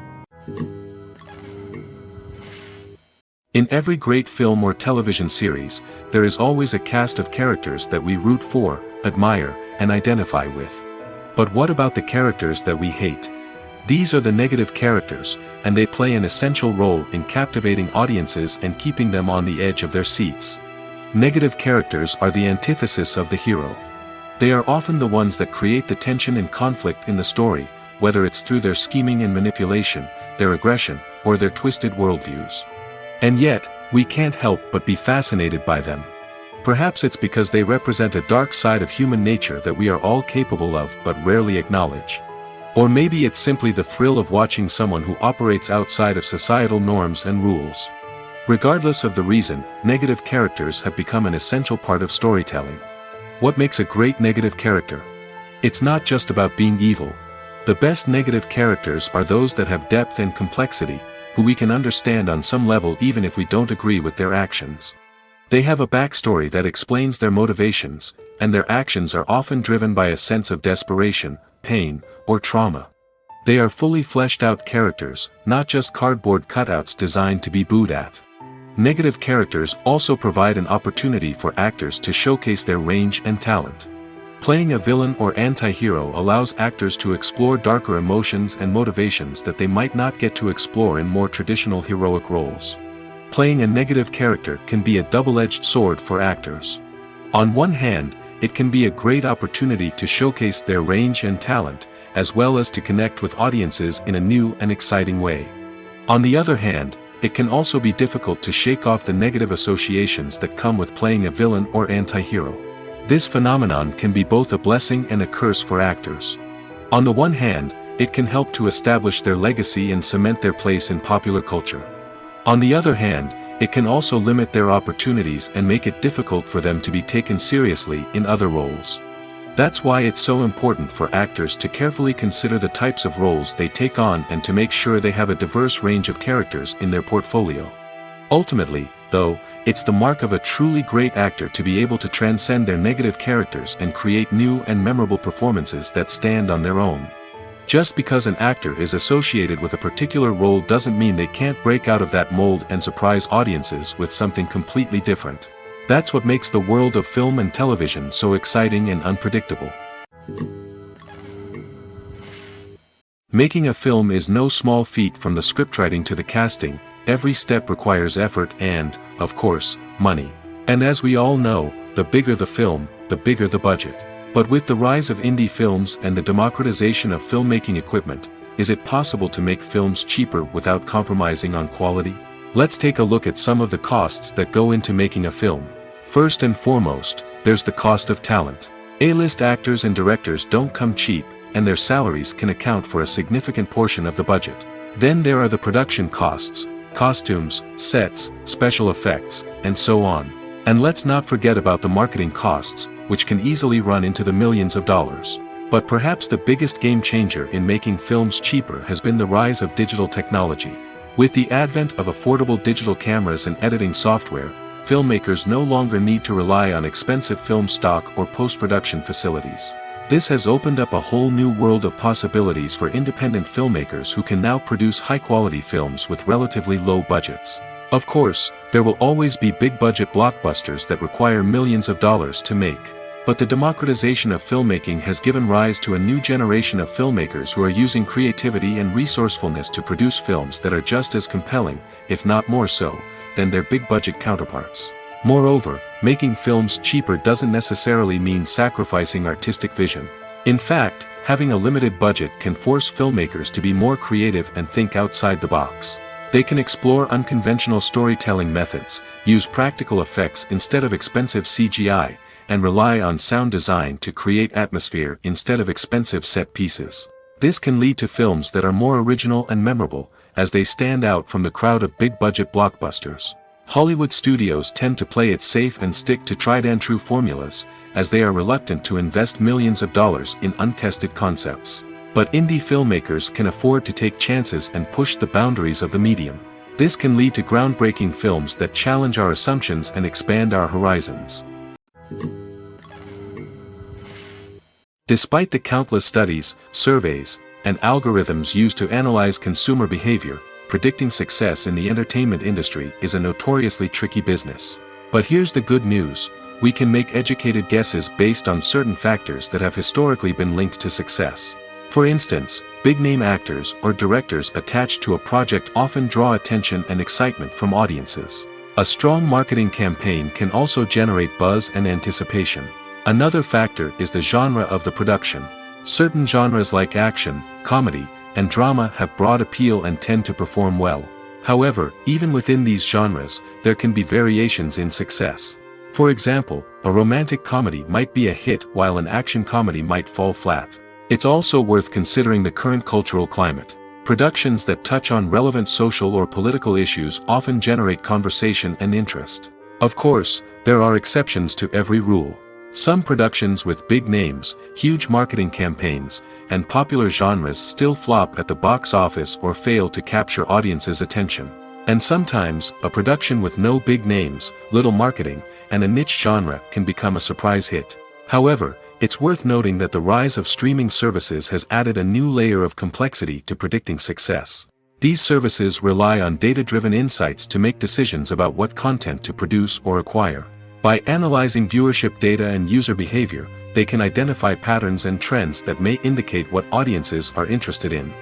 In every great film or television series, there is always a cast of characters that we root for, admire, and identify with. But what about the characters that we hate? These are the negative characters, and they play an essential role in captivating audiences and keeping them on the edge of their seats. Negative characters are the antithesis of the hero. They are often the ones that create the tension and conflict in the story, whether it's through their scheming and manipulation, their aggression, or their twisted worldviews. And yet, we can't help but be fascinated by them. Perhaps it's because they represent a dark side of human nature that we are all capable of but rarely acknowledge. Or maybe it's simply the thrill of watching someone who operates outside of societal norms and rules. Regardless of the reason, negative characters have become an essential part of storytelling. What makes a great negative character? It's not just about being evil. The best negative characters are those that have depth and complexity, who we can understand on some level even if we don't agree with their actions. They have a backstory that explains their motivations, and their actions are often driven by a sense of desperation, pain, or trauma. They are fully fleshed out characters, not just cardboard cutouts designed to be booed at. Negative characters also provide an opportunity for actors to showcase their range and talent. Playing a villain or anti-hero allows actors to explore darker emotions and motivations that they might not get to explore in more traditional heroic roles. Playing a negative character can be a double-edged sword for actors. On one hand, it can be a great opportunity to showcase their range and talent, as well as to connect with audiences in a new and exciting way. On the other hand, it can also be difficult to shake off the negative associations that come with playing a villain or anti-hero. This phenomenon can be both a blessing and a curse for actors. On the one hand, it can help to establish their legacy and cement their place in popular culture. On the other hand, it can also limit their opportunities and make it difficult for them to be taken seriously in other roles. That's why it's so important for actors to carefully consider the types of roles they take on and to make sure they have a diverse range of characters in their portfolio. Ultimately, though, it's the mark of a truly great actor to be able to transcend their negative characters and create new and memorable performances that stand on their own. Just because an actor is associated with a particular role doesn't mean they can't break out of that mold and surprise audiences with something completely different. That's what makes the world of film and television so exciting and unpredictable. Making a film is no small feat. From the scriptwriting to the casting, every step requires effort and, of course, money. And as we all know, the bigger the film, the bigger the budget. But with the rise of indie films and the democratization of filmmaking equipment, is it possible to make films cheaper without compromising on quality? Let's take a look at some of the costs that go into making a film. First and foremost, there's the cost of talent. A-list actors and directors don't come cheap, and their salaries can account for a significant portion of the budget. Then there are the production costs, costumes, sets, special effects, and so on. And let's not forget about the marketing costs, which can easily run into the millions of dollars. But perhaps the biggest game changer in making films cheaper has been the rise of digital technology. With the advent of affordable digital cameras and editing software, filmmakers no longer need to rely on expensive film stock or post-production facilities. This has opened up a whole new world of possibilities for independent filmmakers who can now produce high-quality films with relatively low budgets. Of course, there will always be big-budget blockbusters that require millions of dollars to make. But the democratization of filmmaking has given rise to a new generation of filmmakers who are using creativity and resourcefulness to produce films that are just as compelling, if not more so, than their big-budget counterparts. Moreover, making films cheaper doesn't necessarily mean sacrificing artistic vision. In fact, having a limited budget can force filmmakers to be more creative and think outside the box. They can explore unconventional storytelling methods, use practical effects instead of expensive CGI, and rely on sound design to create atmosphere instead of expensive set pieces. This can lead to films that are more original and memorable, as they stand out from the crowd of big-budget blockbusters. Hollywood studios tend to play it safe and stick to tried-and-true formulas, as they are reluctant to invest millions of dollars in untested concepts. But indie filmmakers can afford to take chances and push the boundaries of the medium. This can lead to groundbreaking films that challenge our assumptions and expand our horizons. Despite the countless studies, surveys, and algorithms used to analyze consumer behavior, predicting success in the entertainment industry is a notoriously tricky business. But here's the good news: we can make educated guesses based on certain factors that have historically been linked to success. For instance, big-name actors or directors attached to a project often draw attention and excitement from audiences. A strong marketing campaign can also generate buzz and anticipation. Another factor is the genre of the production. Certain genres like action, comedy, and drama have broad appeal and tend to perform well. However, even within these genres, there can be variations in success. For example, a romantic comedy might be a hit while an action comedy might fall flat. It's also worth considering the current cultural climate. Productions that touch on relevant social or political issues often generate conversation and interest. Of course, there are exceptions to every rule. Some productions with big names, huge marketing campaigns, and popular genres still flop at the box office or fail to capture audiences' attention. And sometimes, a production with no big names, little marketing, and a niche genre can become a surprise hit. However, it's worth noting that the rise of streaming services has added a new layer of complexity to predicting success. These services rely on data-driven insights to make decisions about what content to produce or acquire. By analyzing viewership data and user behavior, they can identify patterns and trends that may indicate what audiences are interested in.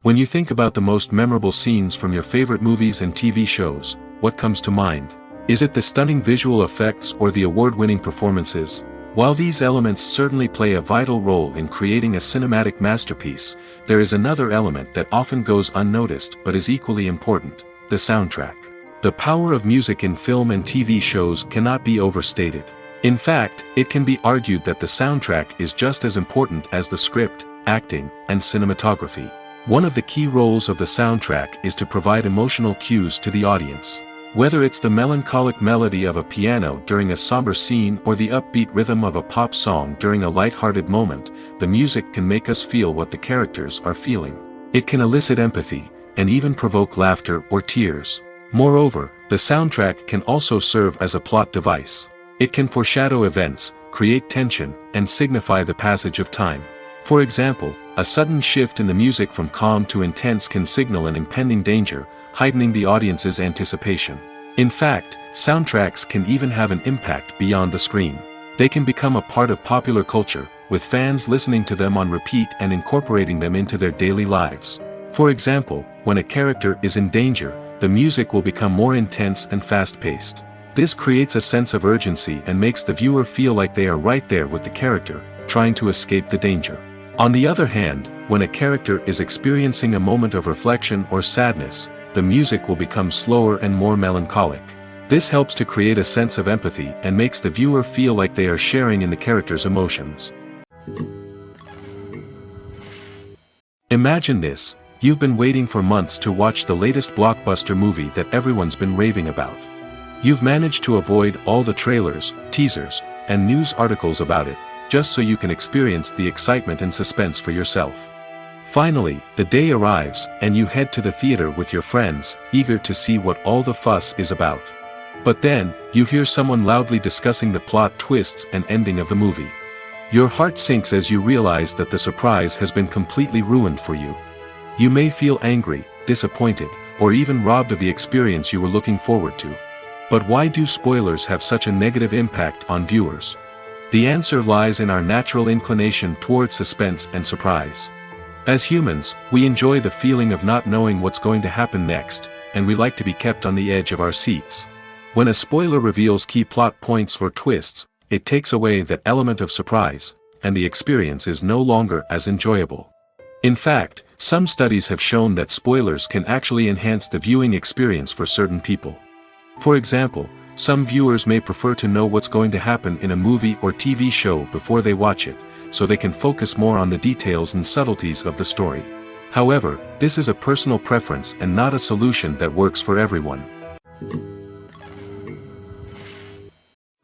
When you think about the most memorable scenes from your favorite movies and TV shows, what comes to mind? Is it the stunning visual effects or the award-winning performances? While these elements certainly play a vital role in creating a cinematic masterpiece, there is another element that often goes unnoticed but is equally important: the soundtrack. The power of music in film and TV shows cannot be overstated. In fact, it can be argued that the soundtrack is just as important as the script, acting, and cinematography. One of the key roles of the soundtrack is to provide emotional cues to the audience. Whether it's the melancholic melody of a piano during a somber scene or the upbeat rhythm of a pop song during a light-hearted moment, the music can make us feel what the characters are feeling. It can elicit empathy, and even provoke laughter or tears. Moreover, the soundtrack can also serve as a plot device. It can foreshadow events, create tension, and signify the passage of time. For example, a sudden shift in the music from calm to intense can signal an impending danger, heightening the audience's anticipation. In fact, soundtracks can even have an impact beyond the screen. They can become a part of popular culture, with fans listening to them on repeat and incorporating them into their daily lives. For example, when a character is in danger, the music will become more intense and fast-paced. This creates a sense of urgency and makes the viewer feel like they are right there with the character, trying to escape the danger. On the other hand, when a character is experiencing a moment of reflection or sadness, the music will become slower and more melancholic. This helps to create a sense of empathy and makes the viewer feel like they are sharing in the character's emotions. Imagine this: you've been waiting for months to watch the latest blockbuster movie that everyone's been raving about. You've managed to avoid all the trailers, teasers, and news articles about it, just so you can experience the excitement and suspense for yourself. Finally, the day arrives, and you head to the theater with your friends, eager to see what all the fuss is about. But then, you hear someone loudly discussing the plot twists and ending of the movie. Your heart sinks as you realize that the surprise has been completely ruined for you. You may feel angry, disappointed, or even robbed of the experience you were looking forward to. But why do spoilers have such a negative impact on viewers? The answer lies in our natural inclination towards suspense and surprise. As humans, we enjoy the feeling of not knowing what's going to happen next, and we like to be kept on the edge of our seats. When a spoiler reveals key plot points or twists, it takes away that element of surprise, and the experience is no longer as enjoyable. In fact, some studies have shown that spoilers can actually enhance the viewing experience for certain people. For example, some viewers may prefer to know what's going to happen in a movie or TV show before they watch it, so they can focus more on the details and subtleties of the story. However, this is a personal preference and not a solution that works for everyone.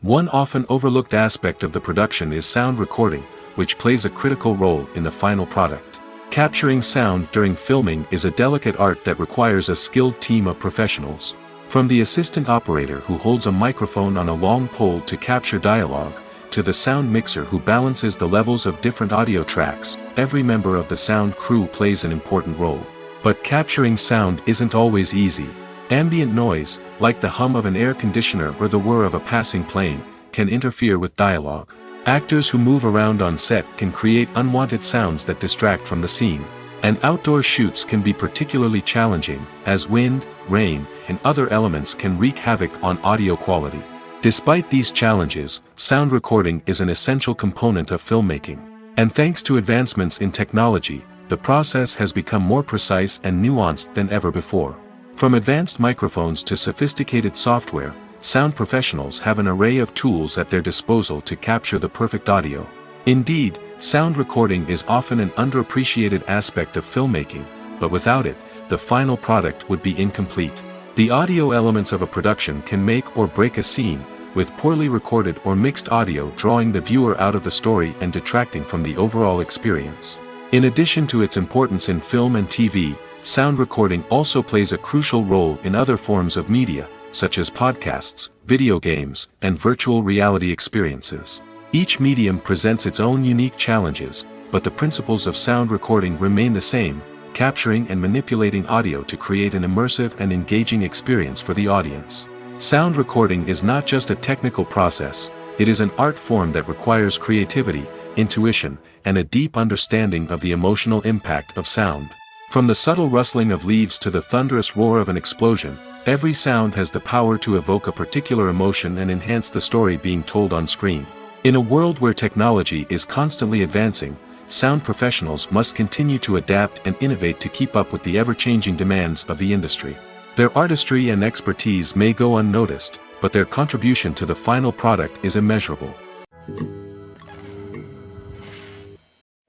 One often overlooked aspect of the production is sound recording, which plays a critical role in the final product. Capturing sound during filming is a delicate art that requires a skilled team of professionals. From the assistant operator who holds a microphone on a long pole to capture dialogue, to the sound mixer who balances the levels of different audio tracks, every member of the sound crew plays an important role. But capturing sound isn't always easy. Ambient noise, like the hum of an air conditioner or the whir of a passing plane, can interfere with dialogue. Actors who move around on set can create unwanted sounds that distract from the scene. And outdoor shoots can be particularly challenging, as wind, rain, and other elements can wreak havoc on audio quality. Despite these challenges, sound recording is an essential component of filmmaking. And thanks to advancements in technology, the process has become more precise and nuanced than ever before. From advanced microphones to sophisticated software, sound professionals have an array of tools at their disposal to capture the perfect audio. Indeed, sound recording is often an underappreciated aspect of filmmaking, but without it, the final product would be incomplete. The audio elements of a production can make or break a scene, with poorly recorded or mixed audio drawing the viewer out of the story and detracting from the overall experience. In addition to its importance in film and TV, sound recording also plays a crucial role in other forms of media, such as podcasts, video games, and virtual reality experiences. Each medium presents its own unique challenges, but the principles of sound recording remain the same, capturing and manipulating audio to create an immersive and engaging experience for the audience. Sound recording is not just a technical process, it is an art form that requires creativity, intuition, and a deep understanding of the emotional impact of sound. From the subtle rustling of leaves to the thunderous roar of an explosion, every sound has the power to evoke a particular emotion and enhance the story being told on screen. In a world where technology is constantly advancing, sound professionals must continue to adapt and innovate to keep up with the ever-changing demands of the industry. Their artistry and expertise may go unnoticed, but their contribution to the final product is immeasurable.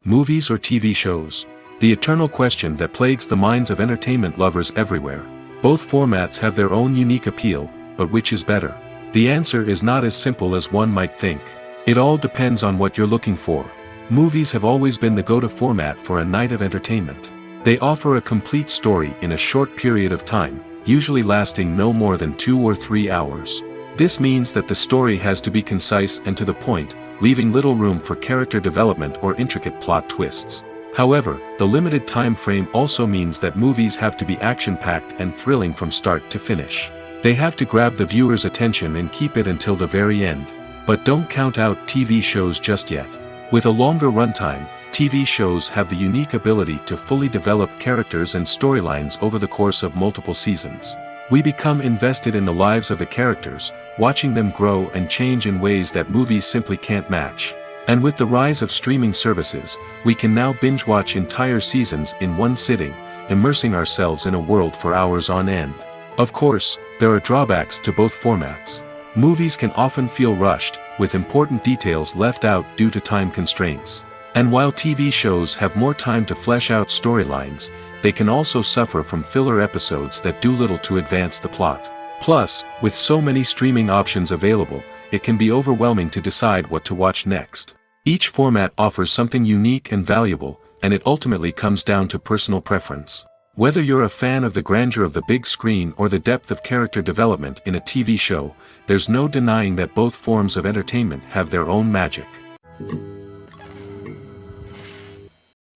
Movies or TV shows? The eternal question that plagues the minds of entertainment lovers everywhere. Both formats have their own unique appeal, but which is better? The answer is not as simple as one might think. It all depends on what you're looking for. Movies have always been the go-to format for a night of entertainment. They offer a complete story in a short period of time, usually lasting no more than 2 or 3 hours. This means that the story has to be concise and to the point, leaving little room for character development or intricate plot twists. However, the limited time frame also means that movies have to be action-packed and thrilling from start to finish. They have to grab the viewer's attention and keep it until the very end. But don't count out TV shows just yet. With a longer runtime, TV shows have the unique ability to fully develop characters and storylines over the course of multiple seasons. We become invested in the lives of the characters, watching them grow and change in ways that movies simply can't match. And with the rise of streaming services, we can now binge-watch entire seasons in one sitting, immersing ourselves in a world for hours on end. Of course, there are drawbacks to both formats. Movies can often feel rushed, with important details left out due to time constraints. And while TV shows have more time to flesh out storylines, they can also suffer from filler episodes that do little to advance the plot. Plus, with so many streaming options available, it can be overwhelming to decide what to watch next. Each format offers something unique and valuable, and it ultimately comes down to personal preference. Whether you're a fan of the grandeur of the big screen or the depth of character development in a TV show, there's no denying that both forms of entertainment have their own magic.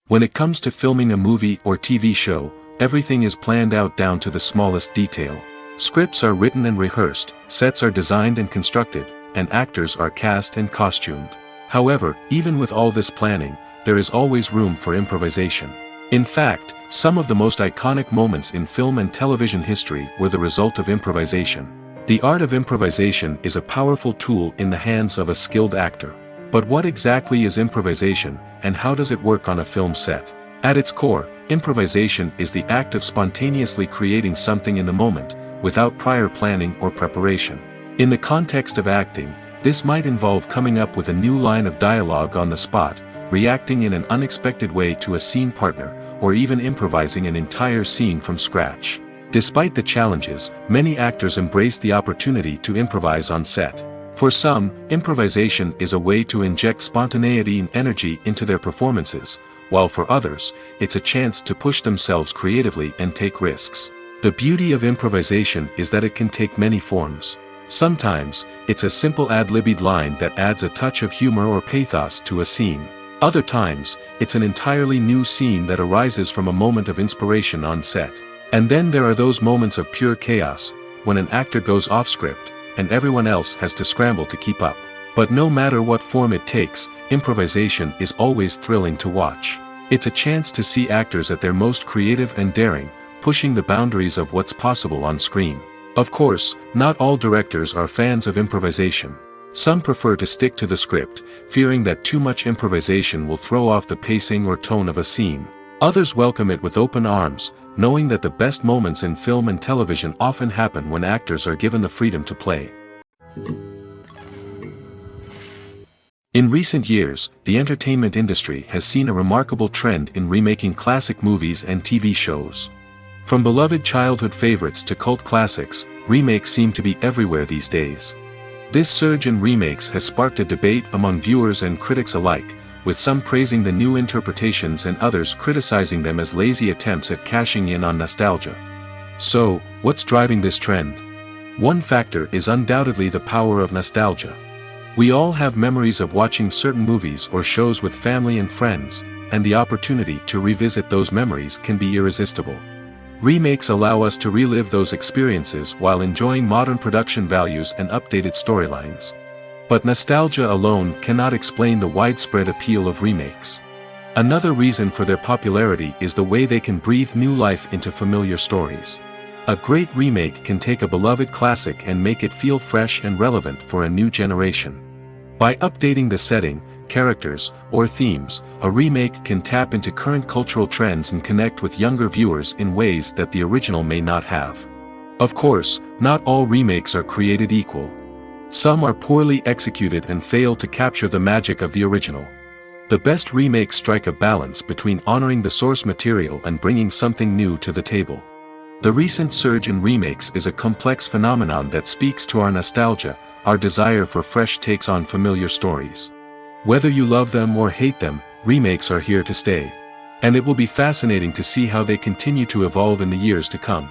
When it comes to filming a movie or TV show, everything is planned out down to the smallest detail. Scripts are written and rehearsed, sets are designed and constructed, and actors are cast and costumed. However, even with all this planning, there is always room for improvisation. In fact, some of the most iconic moments in film and television history were the result of improvisation. The art of improvisation is a powerful tool in the hands of a skilled actor. But what exactly is improvisation, and how does it work on a film set? At its core, improvisation is the act of spontaneously creating something in the moment, without prior planning or preparation. In the context of acting, this might involve coming up with a new line of dialogue on the spot, reacting in an unexpected way to a scene partner, or even improvising an entire scene from scratch. Despite the challenges, many actors embrace the opportunity to improvise on set. For some, improvisation is a way to inject spontaneity and energy into their performances, while for others, it's a chance to push themselves creatively and take risks. The beauty of improvisation is that it can take many forms. Sometimes, it's a simple ad-libbed line that adds a touch of humor or pathos to a scene. Other times, it's an entirely new scene that arises from a moment of inspiration on set. And then there are those moments of pure chaos, when an actor goes off script, and everyone else has to scramble to keep up. But no matter what form it takes, improvisation is always thrilling to watch. It's a chance to see actors at their most creative and daring, pushing the boundaries of what's possible on screen. Of course, not all directors are fans of improvisation. Some prefer to stick to the script, fearing that too much improvisation will throw off the pacing or tone of a scene. Others welcome it with open arms, knowing that the best moments in film and television often happen when actors are given the freedom to play. In recent years, the entertainment industry has seen a remarkable trend in remaking classic movies and TV shows. From beloved childhood favorites to cult classics, remakes seem to be everywhere these days. This surge in remakes has sparked a debate among viewers and critics alike, with some praising the new interpretations and others criticizing them as lazy attempts at cashing in on nostalgia. So, what's driving this trend? One factor is undoubtedly the power of nostalgia. We all have memories of watching certain movies or shows with family and friends, and the opportunity to revisit those memories can be irresistible. Remakes allow us to relive those experiences while enjoying modern production values and updated storylines. But nostalgia alone cannot explain the widespread appeal of remakes. Another reason for their popularity is the way they can breathe new life into familiar stories. A great remake can take a beloved classic and make it feel fresh and relevant for a new generation. By updating the setting, characters, or themes, a remake can tap into current cultural trends and connect with younger viewers in ways that the original may not have. Of course, not all remakes are created equal. Some are poorly executed and fail to capture the magic of the original. The best remakes strike a balance between honoring the source material and bringing something new to the table. The recent surge in remakes is a complex phenomenon that speaks to our nostalgia, our desire for fresh takes on familiar stories. Whether you love them or hate them, remakes are here to stay. And it will be fascinating to see how they continue to evolve in the years to come.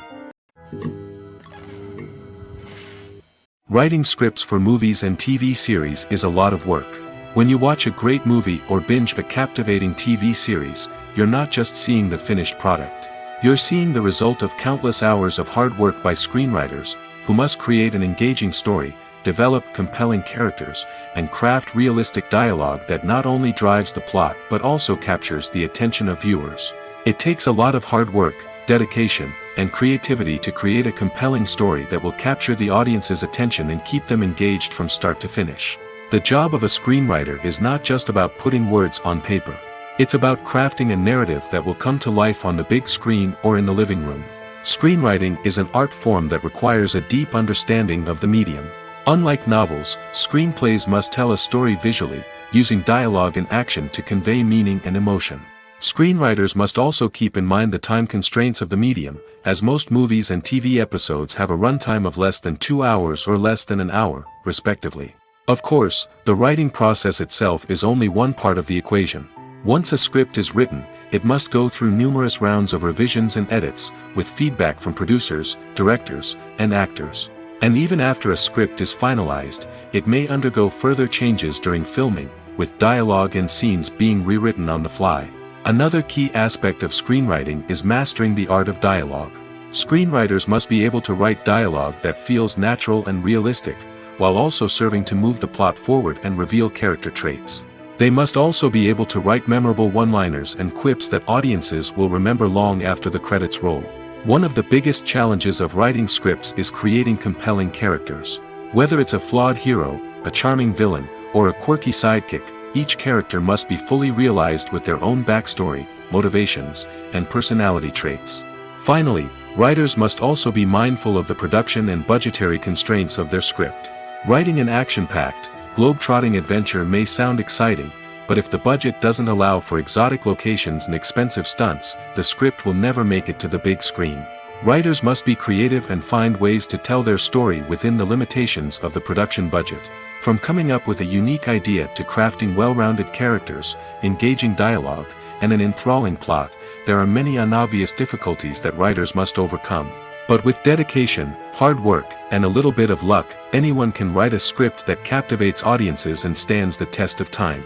Writing scripts for movies and TV series is a lot of work. When you watch a great movie or binge a captivating TV series, you're not just seeing the finished product. You're seeing the result of countless hours of hard work by screenwriters, who must create an engaging story, develop compelling characters, and craft realistic dialogue that not only drives the plot but also captures the attention of viewers. It takes a lot of hard work, dedication, and creativity to create a compelling story that will capture the audience's attention and keep them engaged from start to finish. The job of a screenwriter is not just about putting words on paper. It's about crafting a narrative that will come to life on the big screen or in the living room. Screenwriting is an art form that requires a deep understanding of the medium. Unlike novels, screenplays must tell a story visually, using dialogue and action to convey meaning and emotion. Screenwriters must also keep in mind the time constraints of the medium, as most movies and TV episodes have a runtime of less than 2 hours or less than an hour, respectively. Of course, the writing process itself is only one part of the equation. Once a script is written, it must go through numerous rounds of revisions and edits, with feedback from producers, directors, and actors. And even after a script is finalized, it may undergo further changes during filming, with dialogue and scenes being rewritten on the fly. Another key aspect of screenwriting is mastering the art of dialogue. Screenwriters must be able to write dialogue that feels natural and realistic, while also serving to move the plot forward and reveal character traits. They must also be able to write memorable one-liners and quips that audiences will remember long after the credits roll. One of the biggest challenges of writing scripts is creating compelling characters. Whether it's a flawed hero, a charming villain, or a quirky sidekick, each character must be fully realized with their own backstory, motivations, and personality traits. Finally, writers must also be mindful of the production and budgetary constraints of their script. Writing an action-packed, globe-trotting adventure may sound exciting, but if the budget doesn't allow for exotic locations and expensive stunts, the script will never make it to the big screen. Writers must be creative and find ways to tell their story within the limitations of the production budget. From coming up with a unique idea to crafting well-rounded characters, engaging dialogue, and an enthralling plot, there are many unobvious difficulties that writers must overcome. But with dedication, hard work, and a little bit of luck, anyone can write a script that captivates audiences and stands the test of time.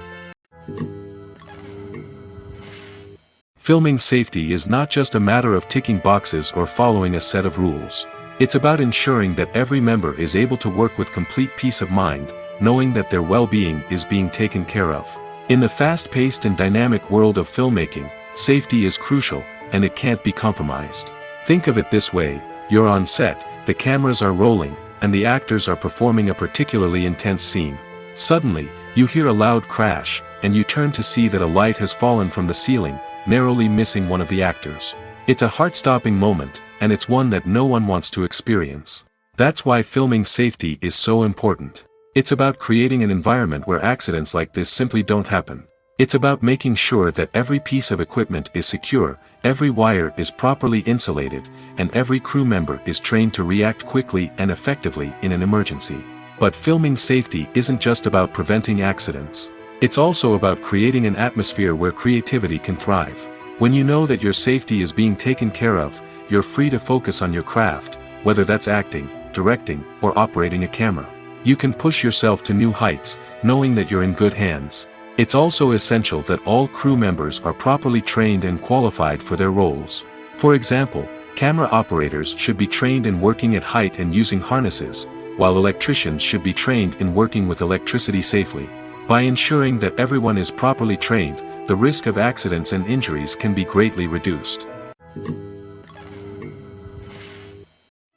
Filming safety is not just a matter of ticking boxes or following a set of rules. It's about ensuring that every member is able to work with complete peace of mind, knowing that their well-being is being taken care of. In the fast-paced and dynamic world of filmmaking, safety is crucial, and it can't be compromised. Think of it this way: you're on set, the cameras are rolling, and the actors are performing a particularly intense scene. Suddenly, you hear a loud crash, and you turn to see that a light has fallen from the ceiling, narrowly missing one of the actors. It's a heart-stopping moment, and it's one that no one wants to experience. That's why filming safety is so important. It's about creating an environment where accidents like this simply don't happen. It's about making sure that every piece of equipment is secure, every wire is properly insulated, and every crew member is trained to react quickly and effectively in an emergency. But filming safety isn't just about preventing accidents. It's also about creating an atmosphere where creativity can thrive. When you know that your safety is being taken care of, you're free to focus on your craft, whether that's acting, directing, or operating a camera. You can push yourself to new heights, knowing that you're in good hands. It's also essential that all crew members are properly trained and qualified for their roles. For example, camera operators should be trained in working at height and using harnesses, while electricians should be trained in working with electricity safely. By ensuring that everyone is properly trained, the risk of accidents and injuries can be greatly reduced.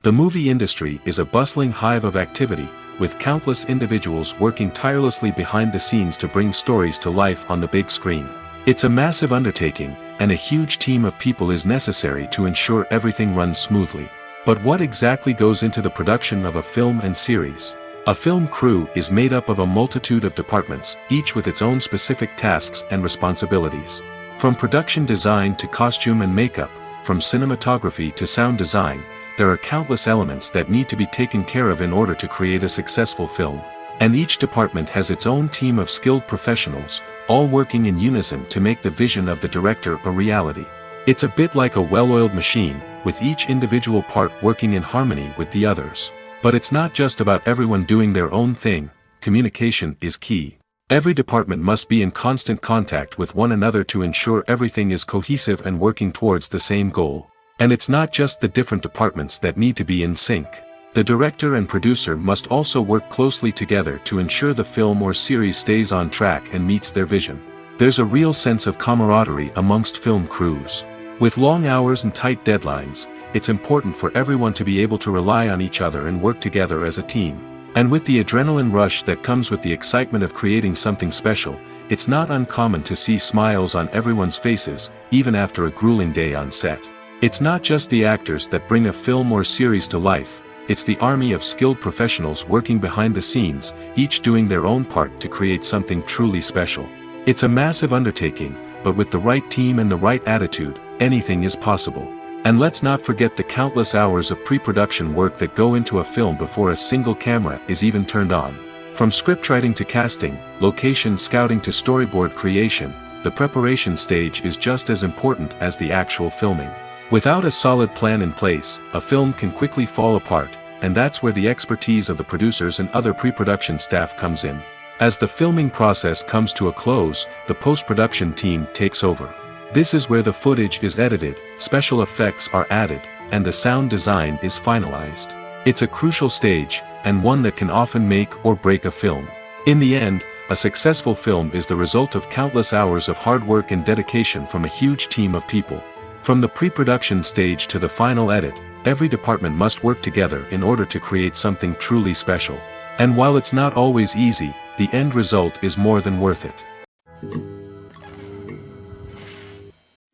The movie industry is a bustling hive of activity, with countless individuals working tirelessly behind the scenes to bring stories to life on the big screen. It's a massive undertaking, and a huge team of people is necessary to ensure everything runs smoothly. But what exactly goes into the production of a film and series? A film crew is made up of a multitude of departments, each with its own specific tasks and responsibilities. From production design to costume and makeup, from cinematography to sound design, there are countless elements that need to be taken care of in order to create a successful film. And each department has its own team of skilled professionals, all working in unison to make the vision of the director a reality. It's a bit like a well-oiled machine, with each individual part working in harmony with the others. But it's not just about everyone doing their own thing. Communication is key. Every department must be in constant contact with one another to ensure everything is cohesive and working towards the same goal. And it's not just the different departments that need to be in sync. The director and producer must also work closely together to ensure the film or series stays on track and meets their vision. There's a real sense of camaraderie amongst film crews. With long hours and tight deadlines, it's important for everyone to be able to rely on each other and work together as a team. And with the adrenaline rush that comes with the excitement of creating something special, it's not uncommon to see smiles on everyone's faces, even after a grueling day on set. It's not just the actors that bring a film or series to life, it's the army of skilled professionals working behind the scenes, each doing their own part to create something truly special. It's a massive undertaking, but with the right team and the right attitude, anything is possible. And let's not forget the countless hours of pre-production work that go into a film before a single camera is even turned on. From scriptwriting to casting, location scouting to storyboard creation, the preparation stage is just as important as the actual filming. Without a solid plan in place, a film can quickly fall apart, and that's where the expertise of the producers and other pre-production staff comes in. As the filming process comes to a close, the post-production team takes over. This is where the footage is edited, special effects are added, and the sound design is finalized. It's a crucial stage, and one that can often make or break a film. In the end, a successful film is the result of countless hours of hard work and dedication from a huge team of people. From the pre-production stage to the final edit, every department must work together in order to create something truly special. And while it's not always easy, the end result is more than worth it.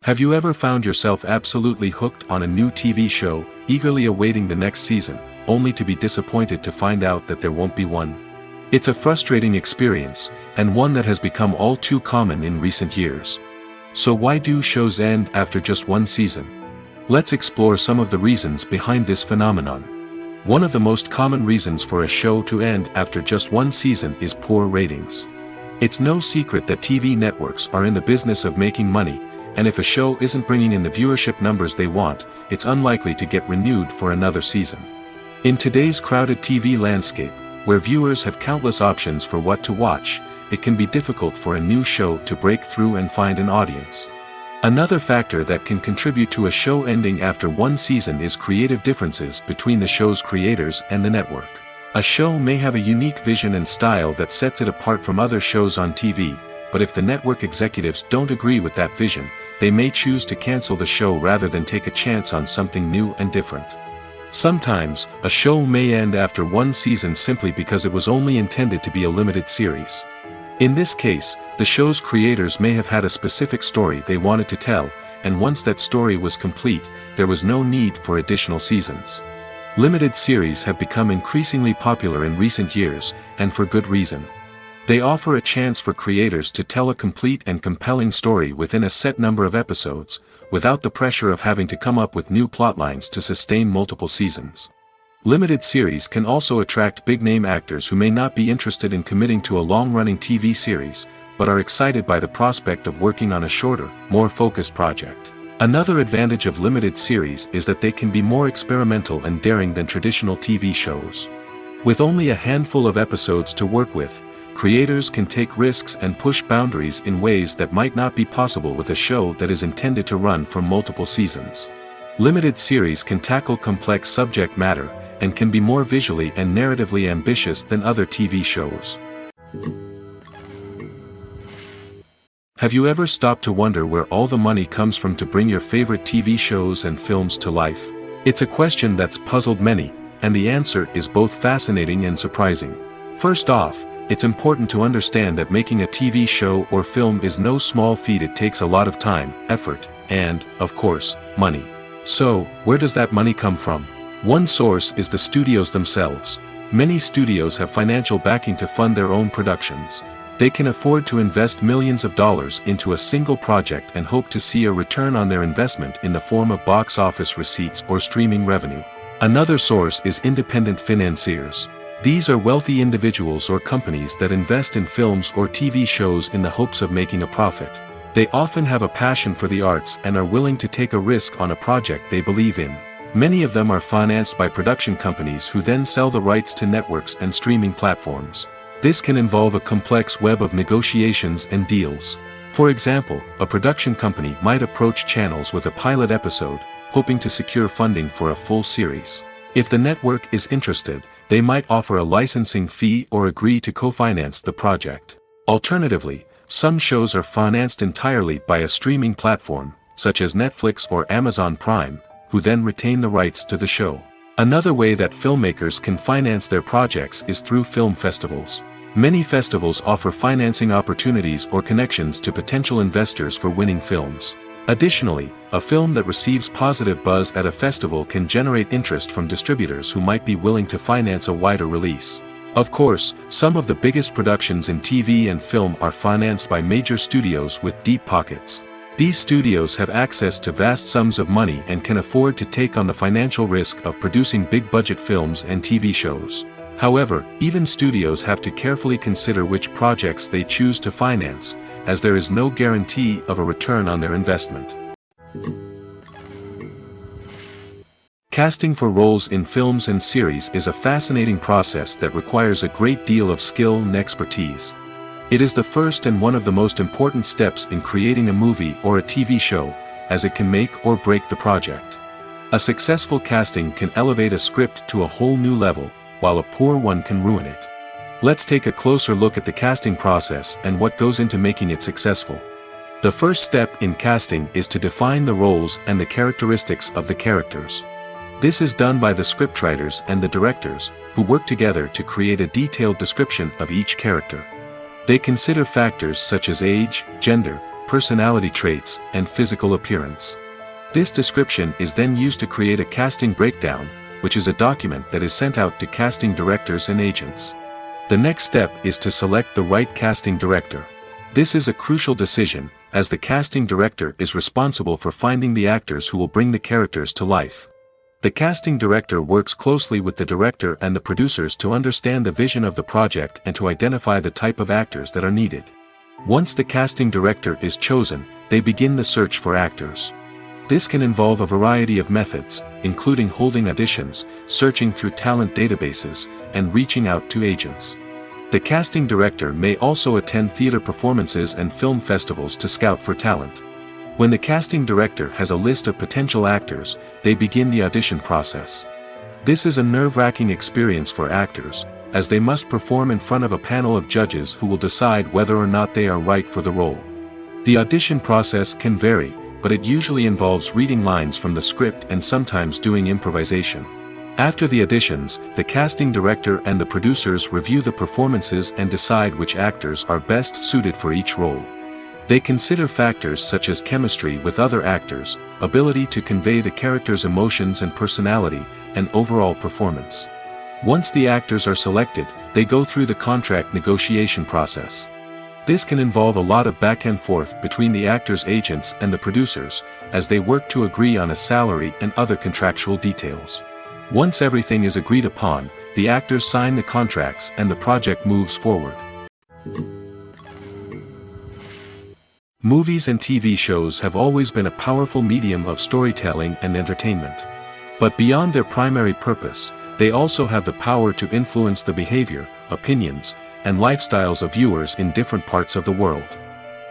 Have you ever found yourself absolutely hooked on a new TV show, eagerly awaiting the next season, only to be disappointed to find out that there won't be one? It's a frustrating experience, and one that has become all too common in recent years. So why do shows end after just one season? Let's explore some of the reasons behind this phenomenon. One of the most common reasons for a show to end after just one season is poor ratings. It's no secret that TV networks are in the business of making money, and if a show isn't bringing in the viewership numbers they want, it's unlikely to get renewed for another season. In today's crowded TV landscape, where viewers have countless options for what to watch, it can be difficult for a new show to break through and find an audience. Another factor that can contribute to a show ending after one season is creative differences between the show's creators and the network. A show may have a unique vision and style that sets it apart from other shows on TV, but if the network executives don't agree with that vision, they may choose to cancel the show rather than take a chance on something new and different. Sometimes, a show may end after one season simply because it was only intended to be a limited series. In this case, the show's creators may have had a specific story they wanted to tell, and once that story was complete, there was no need for additional seasons. Limited series have become increasingly popular in recent years, and for good reason. They offer a chance for creators to tell a complete and compelling story within a set number of episodes, without the pressure of having to come up with new plotlines to sustain multiple seasons. Limited series can also attract big-name actors who may not be interested in committing to a long-running TV series, but are excited by the prospect of working on a shorter, more focused project. Another advantage of limited series is that they can be more experimental and daring than traditional TV shows. With only a handful of episodes to work with, creators can take risks and push boundaries in ways that might not be possible with a show that is intended to run for multiple seasons. Limited series can tackle complex subject matter, and can be more visually and narratively ambitious than other TV shows. Have you ever stopped to wonder where all the money comes from to bring your favorite TV shows and films to life? It's a question that's puzzled many, and the answer is both fascinating and surprising. First off, it's important to understand that making a TV show or film is no small feat. It takes a lot of time, effort, and, of course, money. So, where does that money come from? One source is the studios themselves. Many studios have financial backing to fund their own productions. They can afford to invest millions of dollars into a single project and hope to see a return on their investment in the form of box office receipts or streaming revenue. Another source is independent financiers. These are wealthy individuals or companies that invest in films or TV shows in the hopes of making a profit. They often have a passion for the arts and are willing to take a risk on a project they believe in. Many of them are financed by production companies who then sell the rights to networks and streaming platforms. This can involve a complex web of negotiations and deals. For example, a production company might approach channels with a pilot episode, hoping to secure funding for a full series. If the network is interested, they might offer a licensing fee or agree to co-finance the project. Alternatively, some shows are financed entirely by a streaming platform, such as Netflix or Amazon Prime, who then retain the rights to the show. Another way that filmmakers can finance their projects is through film festivals. Many festivals offer financing opportunities or connections to potential investors for winning films. Additionally, a film that receives positive buzz at a festival can generate interest from distributors who might be willing to finance a wider release. Of course, some of the biggest productions in TV and film are financed by major studios with deep pockets. These studios have access to vast sums of money and can afford to take on the financial risk of producing big-budget films and TV shows. However, even studios have to carefully consider which projects they choose to finance, as there is no guarantee of a return on their investment. Casting for roles in films and series is a fascinating process that requires a great deal of skill and expertise. It is the first and one of the most important steps in creating a movie or a TV show, as it can make or break the project. A successful casting can elevate a script to a whole new level, while a poor one can ruin it. Let's take a closer look at the casting process and what goes into making it successful. The first step in casting is to define the roles and the characteristics of the characters. This is done by the scriptwriters and the directors, who work together to create a detailed description of each character. They consider factors such as age, gender, personality traits, and physical appearance. This description is then used to create a casting breakdown, which is a document that is sent out to casting directors and agents. The next step is to select the right casting director. This is a crucial decision, as the casting director is responsible for finding the actors who will bring the characters to life. The casting director works closely with the director and the producers to understand the vision of the project and to identify the type of actors that are needed. Once the casting director is chosen, they begin the search for actors. This can involve a variety of methods, including holding auditions, searching through talent databases, and reaching out to agents. The casting director may also attend theater performances and film festivals to scout for talent. When the casting director has a list of potential actors, they begin the audition process. This is a nerve-wracking experience for actors, as they must perform in front of a panel of judges who will decide whether or not they are right for the role. The audition process can vary, but it usually involves reading lines from the script and sometimes doing improvisation. After the auditions, the casting director and the producers review the performances and decide which actors are best suited for each role. They consider factors such as chemistry with other actors, ability to convey the character's emotions and personality, and overall performance. Once the actors are selected, they go through the contract negotiation process. This can involve a lot of back and forth between the actors' agents and the producers, as they work to agree on a salary and other contractual details. Once everything is agreed upon, the actors sign the contracts and the project moves forward. Movies and TV shows have always been a powerful medium of storytelling and entertainment. But beyond their primary purpose, they also have the power to influence the behavior, opinions, and lifestyles of viewers in different parts of the world.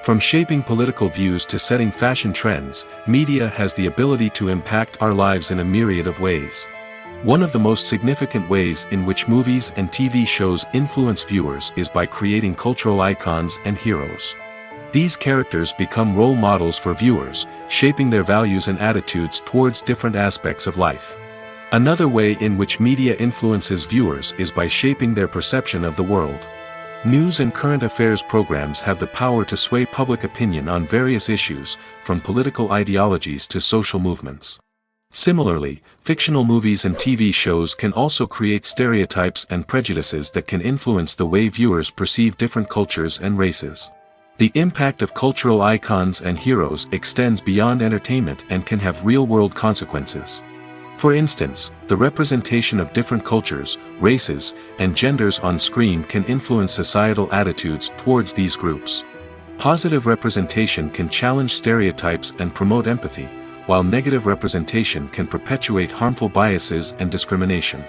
From shaping political views to setting fashion trends, media has the ability to impact our lives in a myriad of ways. One of the most significant ways in which movies and TV shows influence viewers is by creating cultural icons and heroes. These characters become role models for viewers, shaping their values and attitudes towards different aspects of life. Another way in which media influences viewers is by shaping their perception of the world. News and current affairs programs have the power to sway public opinion on various issues, from political ideologies to social movements. Similarly, fictional movies and TV shows can also create stereotypes and prejudices that can influence the way viewers perceive different cultures and races. The impact of cultural icons and heroes extends beyond entertainment and can have real-world consequences. For instance, the representation of different cultures, races, and genders on screen can influence societal attitudes towards these groups. Positive representation can challenge stereotypes and promote empathy, while negative representation can perpetuate harmful biases and discrimination.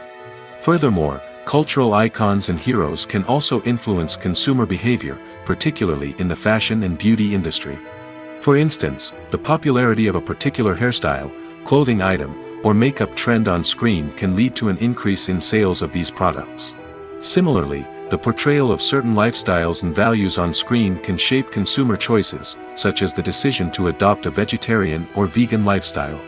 Furthermore, cultural icons and heroes can also influence consumer behavior, particularly in the fashion and beauty industry. For instance, the popularity of a particular hairstyle, clothing item, or makeup trend on screen can lead to an increase in sales of these products. Similarly, the portrayal of certain lifestyles and values on screen can shape consumer choices, such as the decision to adopt a vegetarian or vegan lifestyle.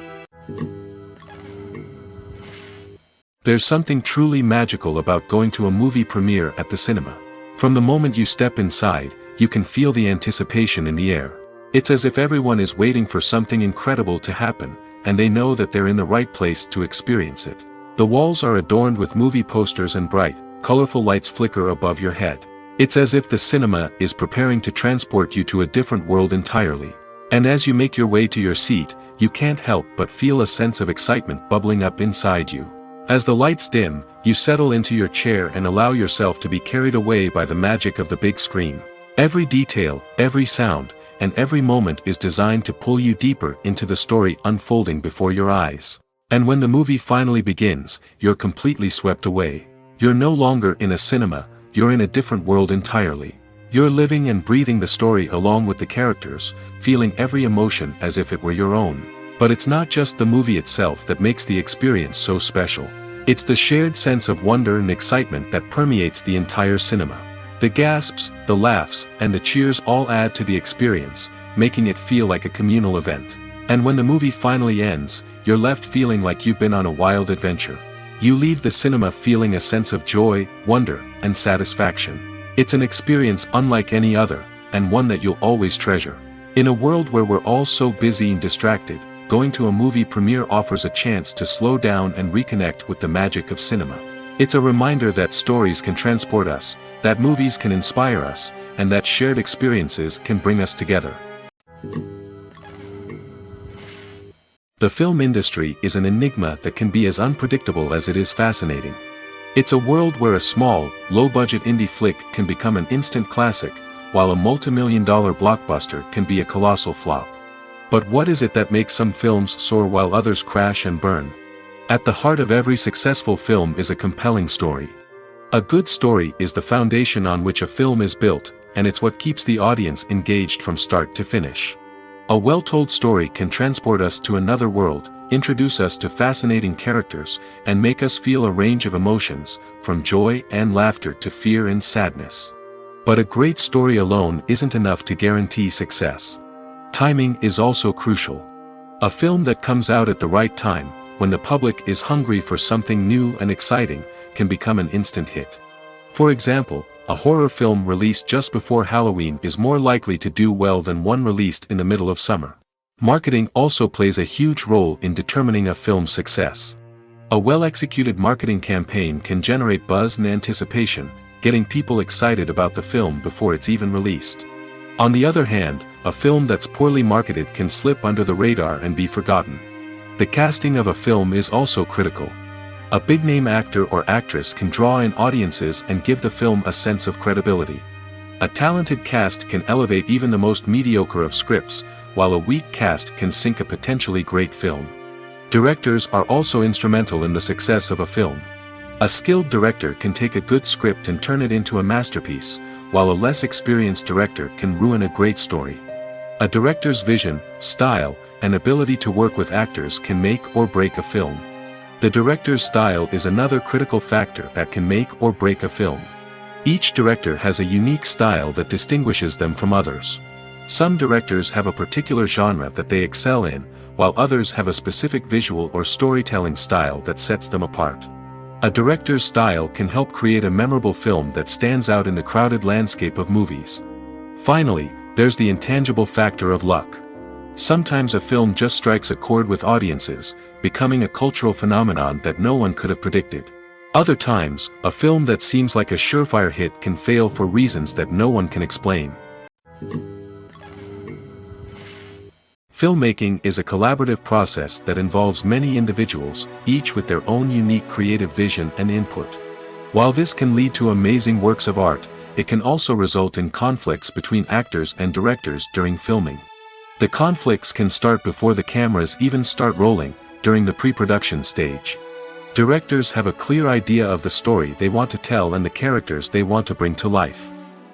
There's something truly magical about going to a movie premiere at the cinema. From the moment you step inside, you can feel the anticipation in the air. It's as if everyone is waiting for something incredible to happen, and they know that they're in the right place to experience it. The walls are adorned with movie posters and bright, colorful lights flicker above your head. It's as if the cinema is preparing to transport you to a different world entirely. And as you make your way to your seat, you can't help but feel a sense of excitement bubbling up inside you. As the lights dim, you settle into your chair and allow yourself to be carried away by the magic of the big screen. Every detail, every sound, and every moment is designed to pull you deeper into the story unfolding before your eyes. And when the movie finally begins, you're completely swept away. You're no longer in a cinema, you're in a different world entirely. You're living and breathing the story along with the characters, feeling every emotion as if it were your own. But it's not just the movie itself that makes the experience so special. It's the shared sense of wonder and excitement that permeates the entire cinema. The gasps, the laughs, and the cheers all add to the experience, making it feel like a communal event. And when the movie finally ends, you're left feeling like you've been on a wild adventure. You leave the cinema feeling a sense of joy, wonder, and satisfaction. It's an experience unlike any other, and one that you'll always treasure. In a world where we're all so busy and distracted, going to a movie premiere offers a chance to slow down and reconnect with the magic of cinema. It's a reminder that stories can transport us, that movies can inspire us, and that shared experiences can bring us together. The film industry is an enigma that can be as unpredictable as it is fascinating. It's a world where a small, low-budget indie flick can become an instant classic, while a multi-million-dollar blockbuster can be a colossal flop. But what is it that makes some films soar while others crash and burn? At the heart of every successful film is a compelling story. A good story is the foundation on which a film is built, and it's what keeps the audience engaged from start to finish. A well-told story can transport us to another world, introduce us to fascinating characters, and make us feel a range of emotions, from joy and laughter to fear and sadness. But a great story alone isn't enough to guarantee success. Timing is also crucial. A film that comes out at the right time, when the public is hungry for something new and exciting, can become an instant hit. For example, a horror film released just before Halloween is more likely to do well than one released in the middle of summer. Marketing also plays a huge role in determining a film's success. A well-executed marketing campaign can generate buzz and anticipation, getting people excited about the film before it's even released. On the other hand, a film that's poorly marketed can slip under the radar and be forgotten. The casting of a film is also critical. A big-name actor or actress can draw in audiences and give the film a sense of credibility. A talented cast can elevate even the most mediocre of scripts, while a weak cast can sink a potentially great film. Directors are also instrumental in the success of a film. A skilled director can take a good script and turn it into a masterpiece, while a less experienced director can ruin a great story. A director's vision, style, and ability to work with actors can make or break a film. The director's style is another critical factor that can make or break a film. Each director has a unique style that distinguishes them from others. Some directors have a particular genre that they excel in, while others have a specific visual or storytelling style that sets them apart. A director's style can help create a memorable film that stands out in the crowded landscape of movies. Finally, there's the intangible factor of luck. Sometimes a film just strikes a chord with audiences, becoming a cultural phenomenon that no one could have predicted. Other times, a film that seems like a surefire hit can fail for reasons that no one can explain. Filmmaking is a collaborative process that involves many individuals, each with their own unique creative vision and input. While this can lead to amazing works of art, it can also result in conflicts between actors and directors during filming. The conflicts can start before the cameras even start rolling, during the pre-production stage. Directors have a clear idea of the story they want to tell and the characters they want to bring to life.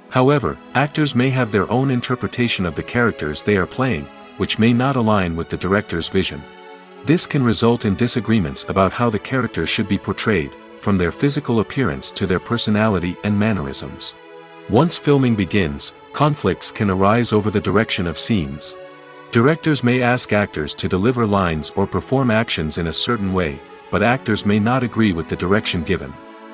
However, actors may have their own interpretation of the characters they are playing, which may not align with the director's vision. This can result in disagreements about how the characters should be portrayed, from their physical appearance to their personality and mannerisms. Once filming begins, conflicts can arise over the direction of scenes. Directors may ask actors to deliver lines or perform actions in a certain way, but actors may not agree with the direction given.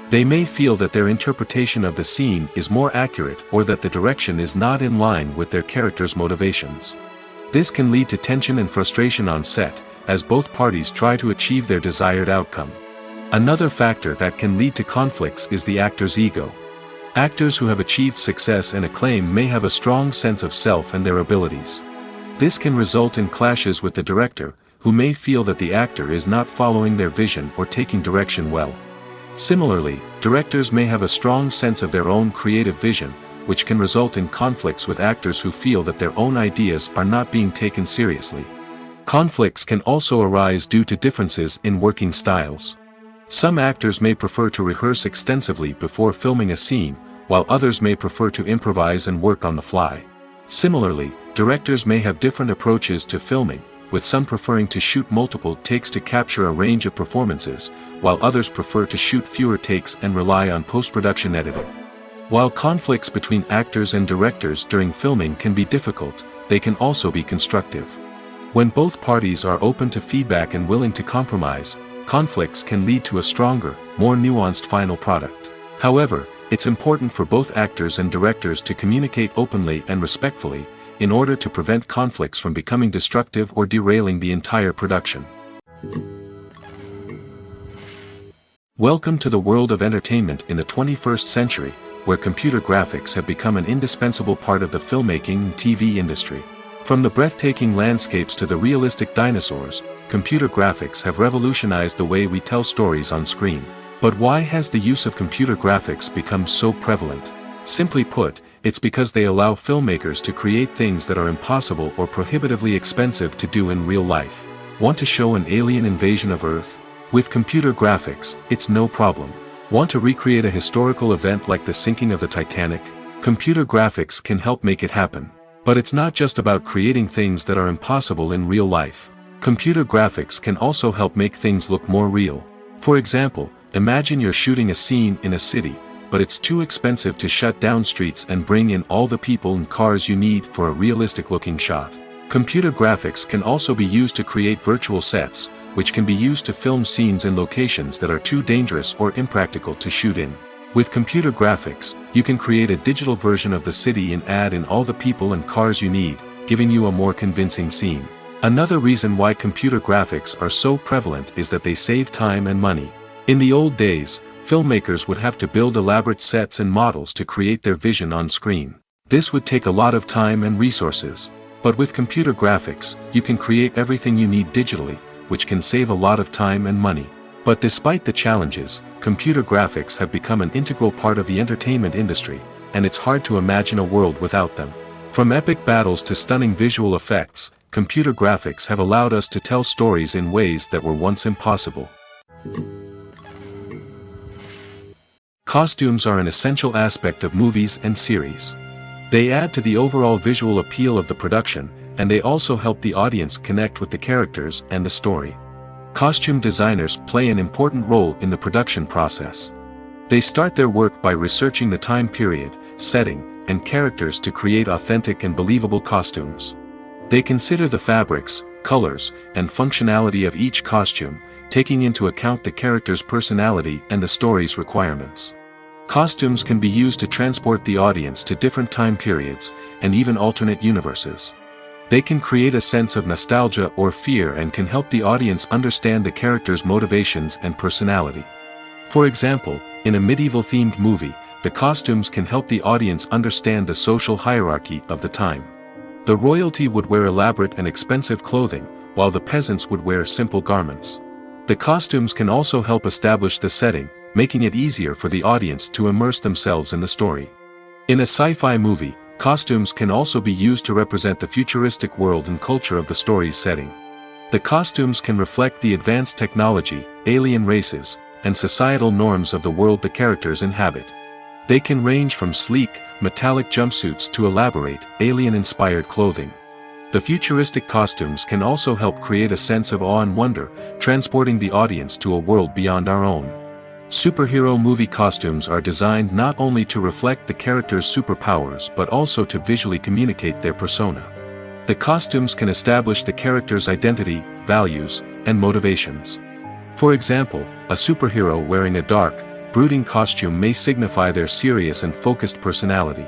They may feel that their interpretation of the scene is more accurate or that the direction is not in line with their character's motivations. This can lead to tension and frustration on set, as both parties try to achieve their desired outcome. Another factor that can lead to conflicts is the actor's ego. Actors who have achieved success and acclaim may have a strong sense of self and their abilities. This can result in clashes with the director, who may feel that the actor is not following their vision or taking direction well. Similarly, directors may have a strong sense of their own creative vision, which can result in conflicts with actors who feel that their own ideas are not being taken seriously. Conflicts can also arise due to differences in working styles. Some actors may prefer to rehearse extensively before filming a scene, while others may prefer to improvise and work on the fly. Similarly, directors may have different approaches to filming, with some preferring to shoot multiple takes to capture a range of performances, while others prefer to shoot fewer takes and rely on post-production editing. While conflicts between actors and directors during filming can be difficult, they can also be constructive. When both parties are open to feedback and willing to compromise, conflicts can lead to a stronger, more nuanced final product. However, it's important for both actors and directors to communicate openly and respectfully, in order to prevent conflicts from becoming destructive or derailing the entire production. Welcome to the world of entertainment in the 21st century, where computer graphics have become an indispensable part of the filmmaking and TV industry. From the breathtaking landscapes to the realistic dinosaurs, computer graphics have revolutionized the way we tell stories on screen. But why has the use of computer graphics become so prevalent? Simply put, it's because they allow filmmakers to create things that are impossible or prohibitively expensive to do in real life. Want to show an alien invasion of Earth? With computer graphics, it's no problem. Want to recreate a historical event like the sinking of the Titanic? Computer graphics can help make it happen. But it's not just about creating things that are impossible in real life. Computer graphics can also help make things look more real. For example, imagine you're shooting a scene in a city, but it's too expensive to shut down streets and bring in all the people and cars you need for a realistic-looking shot. Computer graphics can also be used to create virtual sets, which can be used to film scenes in locations that are too dangerous or impractical to shoot in. With computer graphics, you can create a digital version of the city and add in all the people and cars you need, giving you a more convincing scene. Another reason why computer graphics are so prevalent is that they save time and money. In the old days, filmmakers would have to build elaborate sets and models to create their vision on screen. This would take a lot of time and resources. But with computer graphics, you can create everything you need digitally, which can save a lot of time and money. But despite the challenges, computer graphics have become an integral part of the entertainment industry, and it's hard to imagine a world without them. From epic battles to stunning visual effects, computer graphics have allowed us to tell stories in ways that were once impossible. Costumes are an essential aspect of movies and series. They add to the overall visual appeal of the production, and they also help the audience connect with the characters and the story. Costume designers play an important role in the production process. They start their work by researching the time period, setting, and characters to create authentic and believable costumes. They consider the fabrics, colors, and functionality of each costume, taking into account the character's personality and the story's requirements. Costumes can be used to transport the audience to different time periods, and even alternate universes. They can create a sense of nostalgia or fear and can help the audience understand the character's motivations and personality. For example, in a medieval-themed movie, the costumes can help the audience understand the social hierarchy of the time. The royalty would wear elaborate and expensive clothing, while the peasants would wear simple garments. The costumes can also help establish the setting, making it easier for the audience to immerse themselves in the story. In a sci-fi movie, costumes can also be used to represent the futuristic world and culture of the story's setting. The costumes can reflect the advanced technology, alien races, and societal norms of the world the characters inhabit. They can range from sleek, metallic jumpsuits to elaborate, alien-inspired clothing. The futuristic costumes can also help create a sense of awe and wonder, transporting the audience to a world beyond our own. Superhero movie costumes are designed not only to reflect the character's superpowers but also to visually communicate their persona. The costumes can establish the character's identity, values, and motivations. For example, a superhero wearing a dark, brooding costume may signify their serious and focused personality.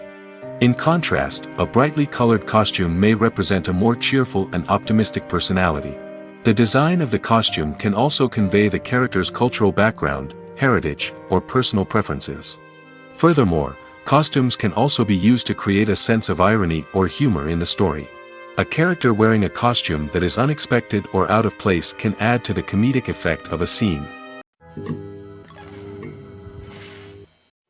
In contrast, a brightly colored costume may represent a more cheerful and optimistic personality. The design of the costume can also convey the character's cultural background, heritage, or personal preferences. Furthermore, costumes can also be used to create a sense of irony or humor in the story. A character wearing a costume that is unexpected or out of place can add to the comedic effect of a scene.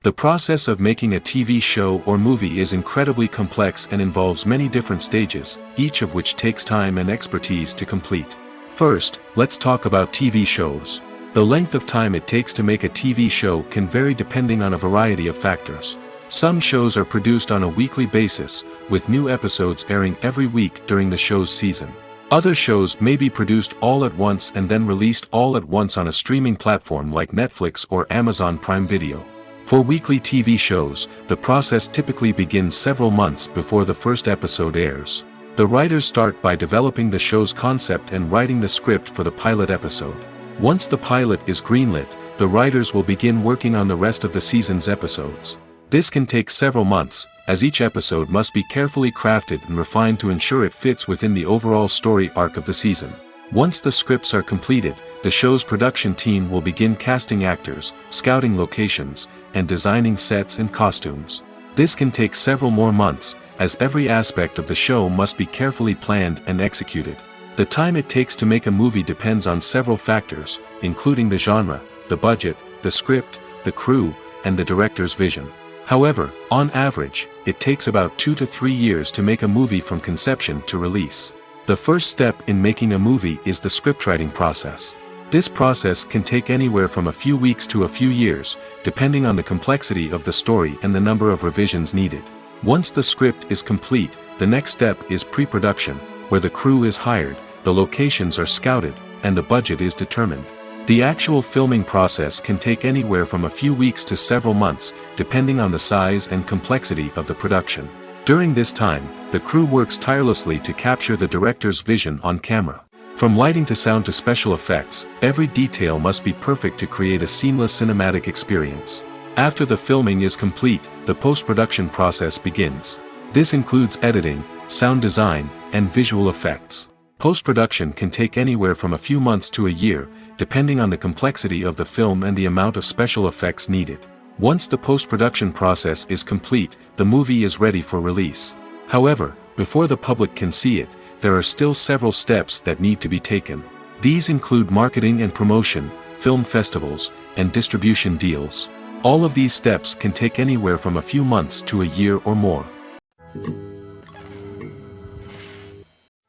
The process of making a TV show or movie is incredibly complex and involves many different stages, each of which takes time and expertise to complete. First, let's talk about TV shows. The length of time it takes to make a TV show can vary depending on a variety of factors. Some shows are produced on a weekly basis, with new episodes airing every week during the show's season. Other shows may be produced all at once and then released all at once on a streaming platform like Netflix or Amazon Prime Video. For weekly TV shows, the process typically begins several months before the first episode airs. The writers start by developing the show's concept and writing the script for the pilot episode. Once the pilot is greenlit, the writers will begin working on the rest of the season's episodes. This can take several months, as each episode must be carefully crafted and refined to ensure it fits within the overall story arc of the season. Once the scripts are completed, the show's production team will begin casting actors, scouting locations, and designing sets and costumes. This can take several more months, as every aspect of the show must be carefully planned and executed. The time it takes to make a movie depends on several factors, including the genre, the budget, the script, the crew, and the director's vision. However, on average, it takes about 2 to 3 years to make a movie from conception to release. The first step in making a movie is the scriptwriting process. This process can take anywhere from a few weeks to a few years, depending on the complexity of the story and the number of revisions needed. Once the script is complete, the next step is pre-production, where the crew is hired, the locations are scouted, and the budget is determined. The actual filming process can take anywhere from a few weeks to several months, depending on the size and complexity of the production. During this time, the crew works tirelessly to capture the director's vision on camera. From lighting to sound to special effects, every detail must be perfect to create a seamless cinematic experience. After the filming is complete, the post-production process begins. This includes editing, sound design, and visual effects. Post-production can take anywhere from a few months to a year, depending on the complexity of the film and the amount of special effects needed. Once the post-production process is complete, the movie is ready for release. However, before the public can see it, there are still several steps that need to be taken. These include marketing and promotion, film festivals, and distribution deals. All of these steps can take anywhere from a few months to a year or more.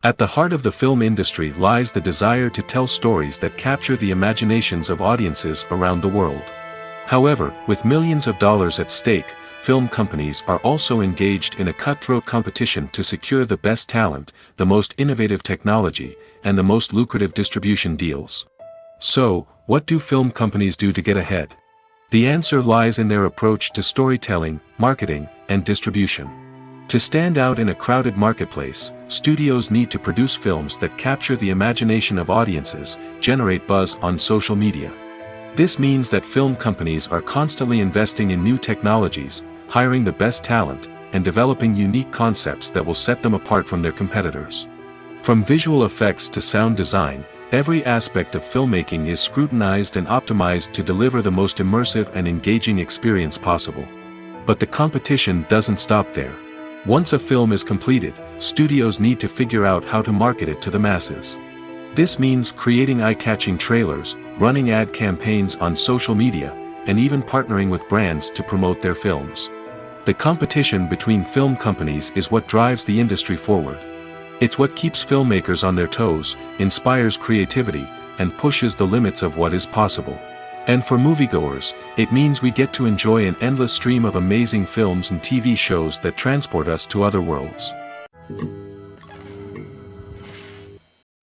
At the heart of the film industry lies the desire to tell stories that capture the imaginations of audiences around the world. However, with millions of dollars at stake, film companies are also engaged in a cutthroat competition to secure the best talent, the most innovative technology, and the most lucrative distribution deals. So, what do film companies do to get ahead? The answer lies in their approach to storytelling, marketing, and distribution. To stand out in a crowded marketplace, studios need to produce films that capture the imagination of audiences, generate buzz on social media. This means that film companies are constantly investing in new technologies, hiring the best talent, and developing unique concepts that will set them apart from their competitors. From visual effects to sound design, every aspect of filmmaking is scrutinized and optimized to deliver the most immersive and engaging experience possible. But the competition doesn't stop there. Once a film is completed, studios need to figure out how to market it to the masses. This means creating eye-catching trailers, running ad campaigns on social media, and even partnering with brands to promote their films. The competition between film companies is what drives the industry forward. It's what keeps filmmakers on their toes, inspires creativity, and pushes the limits of what is possible. And for moviegoers, it means we get to enjoy an endless stream of amazing films and TV shows that transport us to other worlds.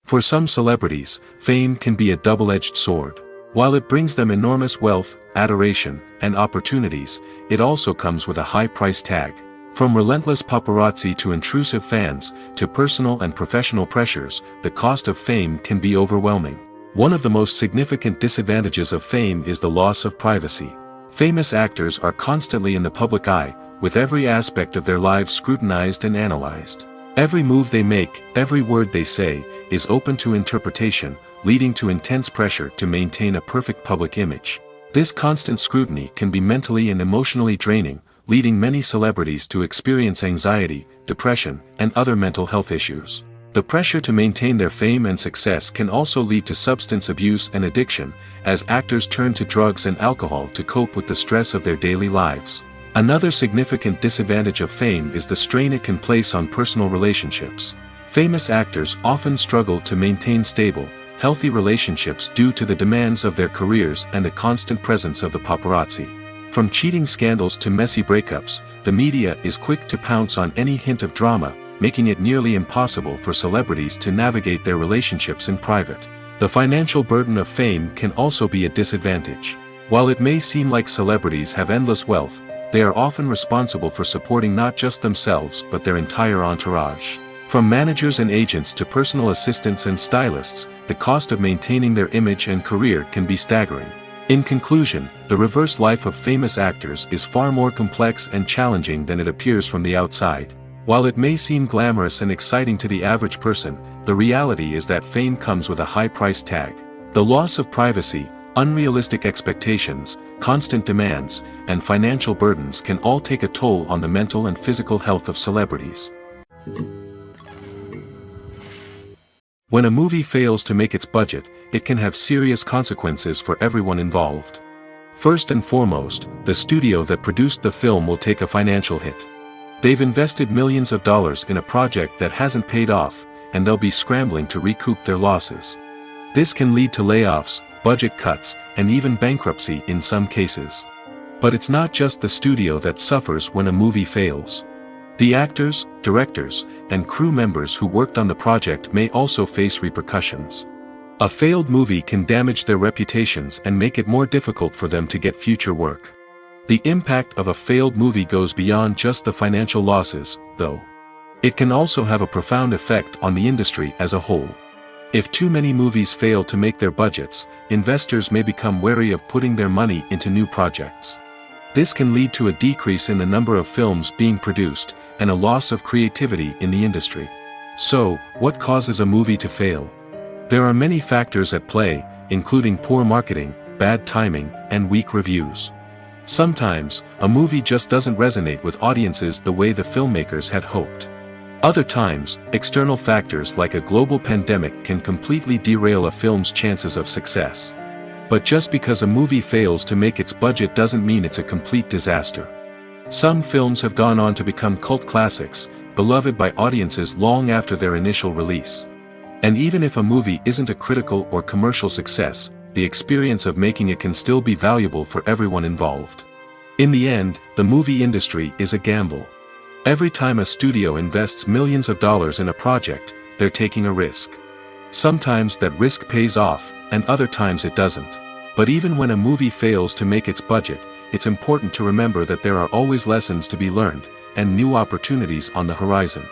For some celebrities, fame can be a double-edged sword. While it brings them enormous wealth, adoration, and opportunities, it also comes with a high price tag. From relentless paparazzi to intrusive fans, to personal and professional pressures, the cost of fame can be overwhelming. One of the most significant disadvantages of fame is the loss of privacy. Famous actors are constantly in the public eye, with every aspect of their lives scrutinized and analyzed. Every move they make, every word they say, is open to interpretation, leading to intense pressure to maintain a perfect public image. This constant scrutiny can be mentally and emotionally draining, leading many celebrities to experience anxiety, depression, and other mental health issues. The pressure to maintain their fame and success can also lead to substance abuse and addiction, as actors turn to drugs and alcohol to cope with the stress of their daily lives. Another significant disadvantage of fame is the strain it can place on personal relationships. Famous actors often struggle to maintain stable, healthy relationships due to the demands of their careers and the constant presence of the paparazzi. From cheating scandals to messy breakups, the media is quick to pounce on any hint of drama, making it nearly impossible for celebrities to navigate their relationships in private. The financial burden of fame can also be a disadvantage. While it may seem like celebrities have endless wealth, they are often responsible for supporting not just themselves but their entire entourage. From managers and agents to personal assistants and stylists, the cost of maintaining their image and career can be staggering. In conclusion, the reverse life of famous actors is far more complex and challenging than it appears from the outside. While it may seem glamorous and exciting to the average person, the reality is that fame comes with a high price tag. The loss of privacy, unrealistic expectations, constant demands, and financial burdens can all take a toll on the mental and physical health of celebrities. When a movie fails to make its budget, it can have serious consequences for everyone involved. First and foremost, the studio that produced the film will take a financial hit. They've invested millions of dollars in a project that hasn't paid off, and they'll be scrambling to recoup their losses. This can lead to layoffs, budget cuts, and even bankruptcy in some cases. But it's not just the studio that suffers when a movie fails. The actors, directors, and crew members who worked on the project may also face repercussions. A failed movie can damage their reputations and make it more difficult for them to get future work. The impact of a failed movie goes beyond just the financial losses, though. It can also have a profound effect on the industry as a whole. If too many movies fail to make their budgets, investors may become wary of putting their money into new projects. This can lead to a decrease in the number of films being produced, and a loss of creativity in the industry. So, what causes a movie to fail? There are many factors at play, including poor marketing, bad timing, and weak reviews. Sometimes, a movie just doesn't resonate with audiences the way the filmmakers had hoped. Other times, external factors like a global pandemic can completely derail a film's chances of success. But just because a movie fails to make its budget doesn't mean it's a complete disaster. Some films have gone on to become cult classics, beloved by audiences long after their initial release. And even if a movie isn't a critical or commercial success, the experience of making it can still be valuable for everyone involved. In the end, the movie industry is a gamble. Every time a studio invests millions of dollars in a project, they're taking a risk. Sometimes that risk pays off, and other times it doesn't. But even when a movie fails to make its budget, it's important to remember that there are always lessons to be learned, and new opportunities on the horizon.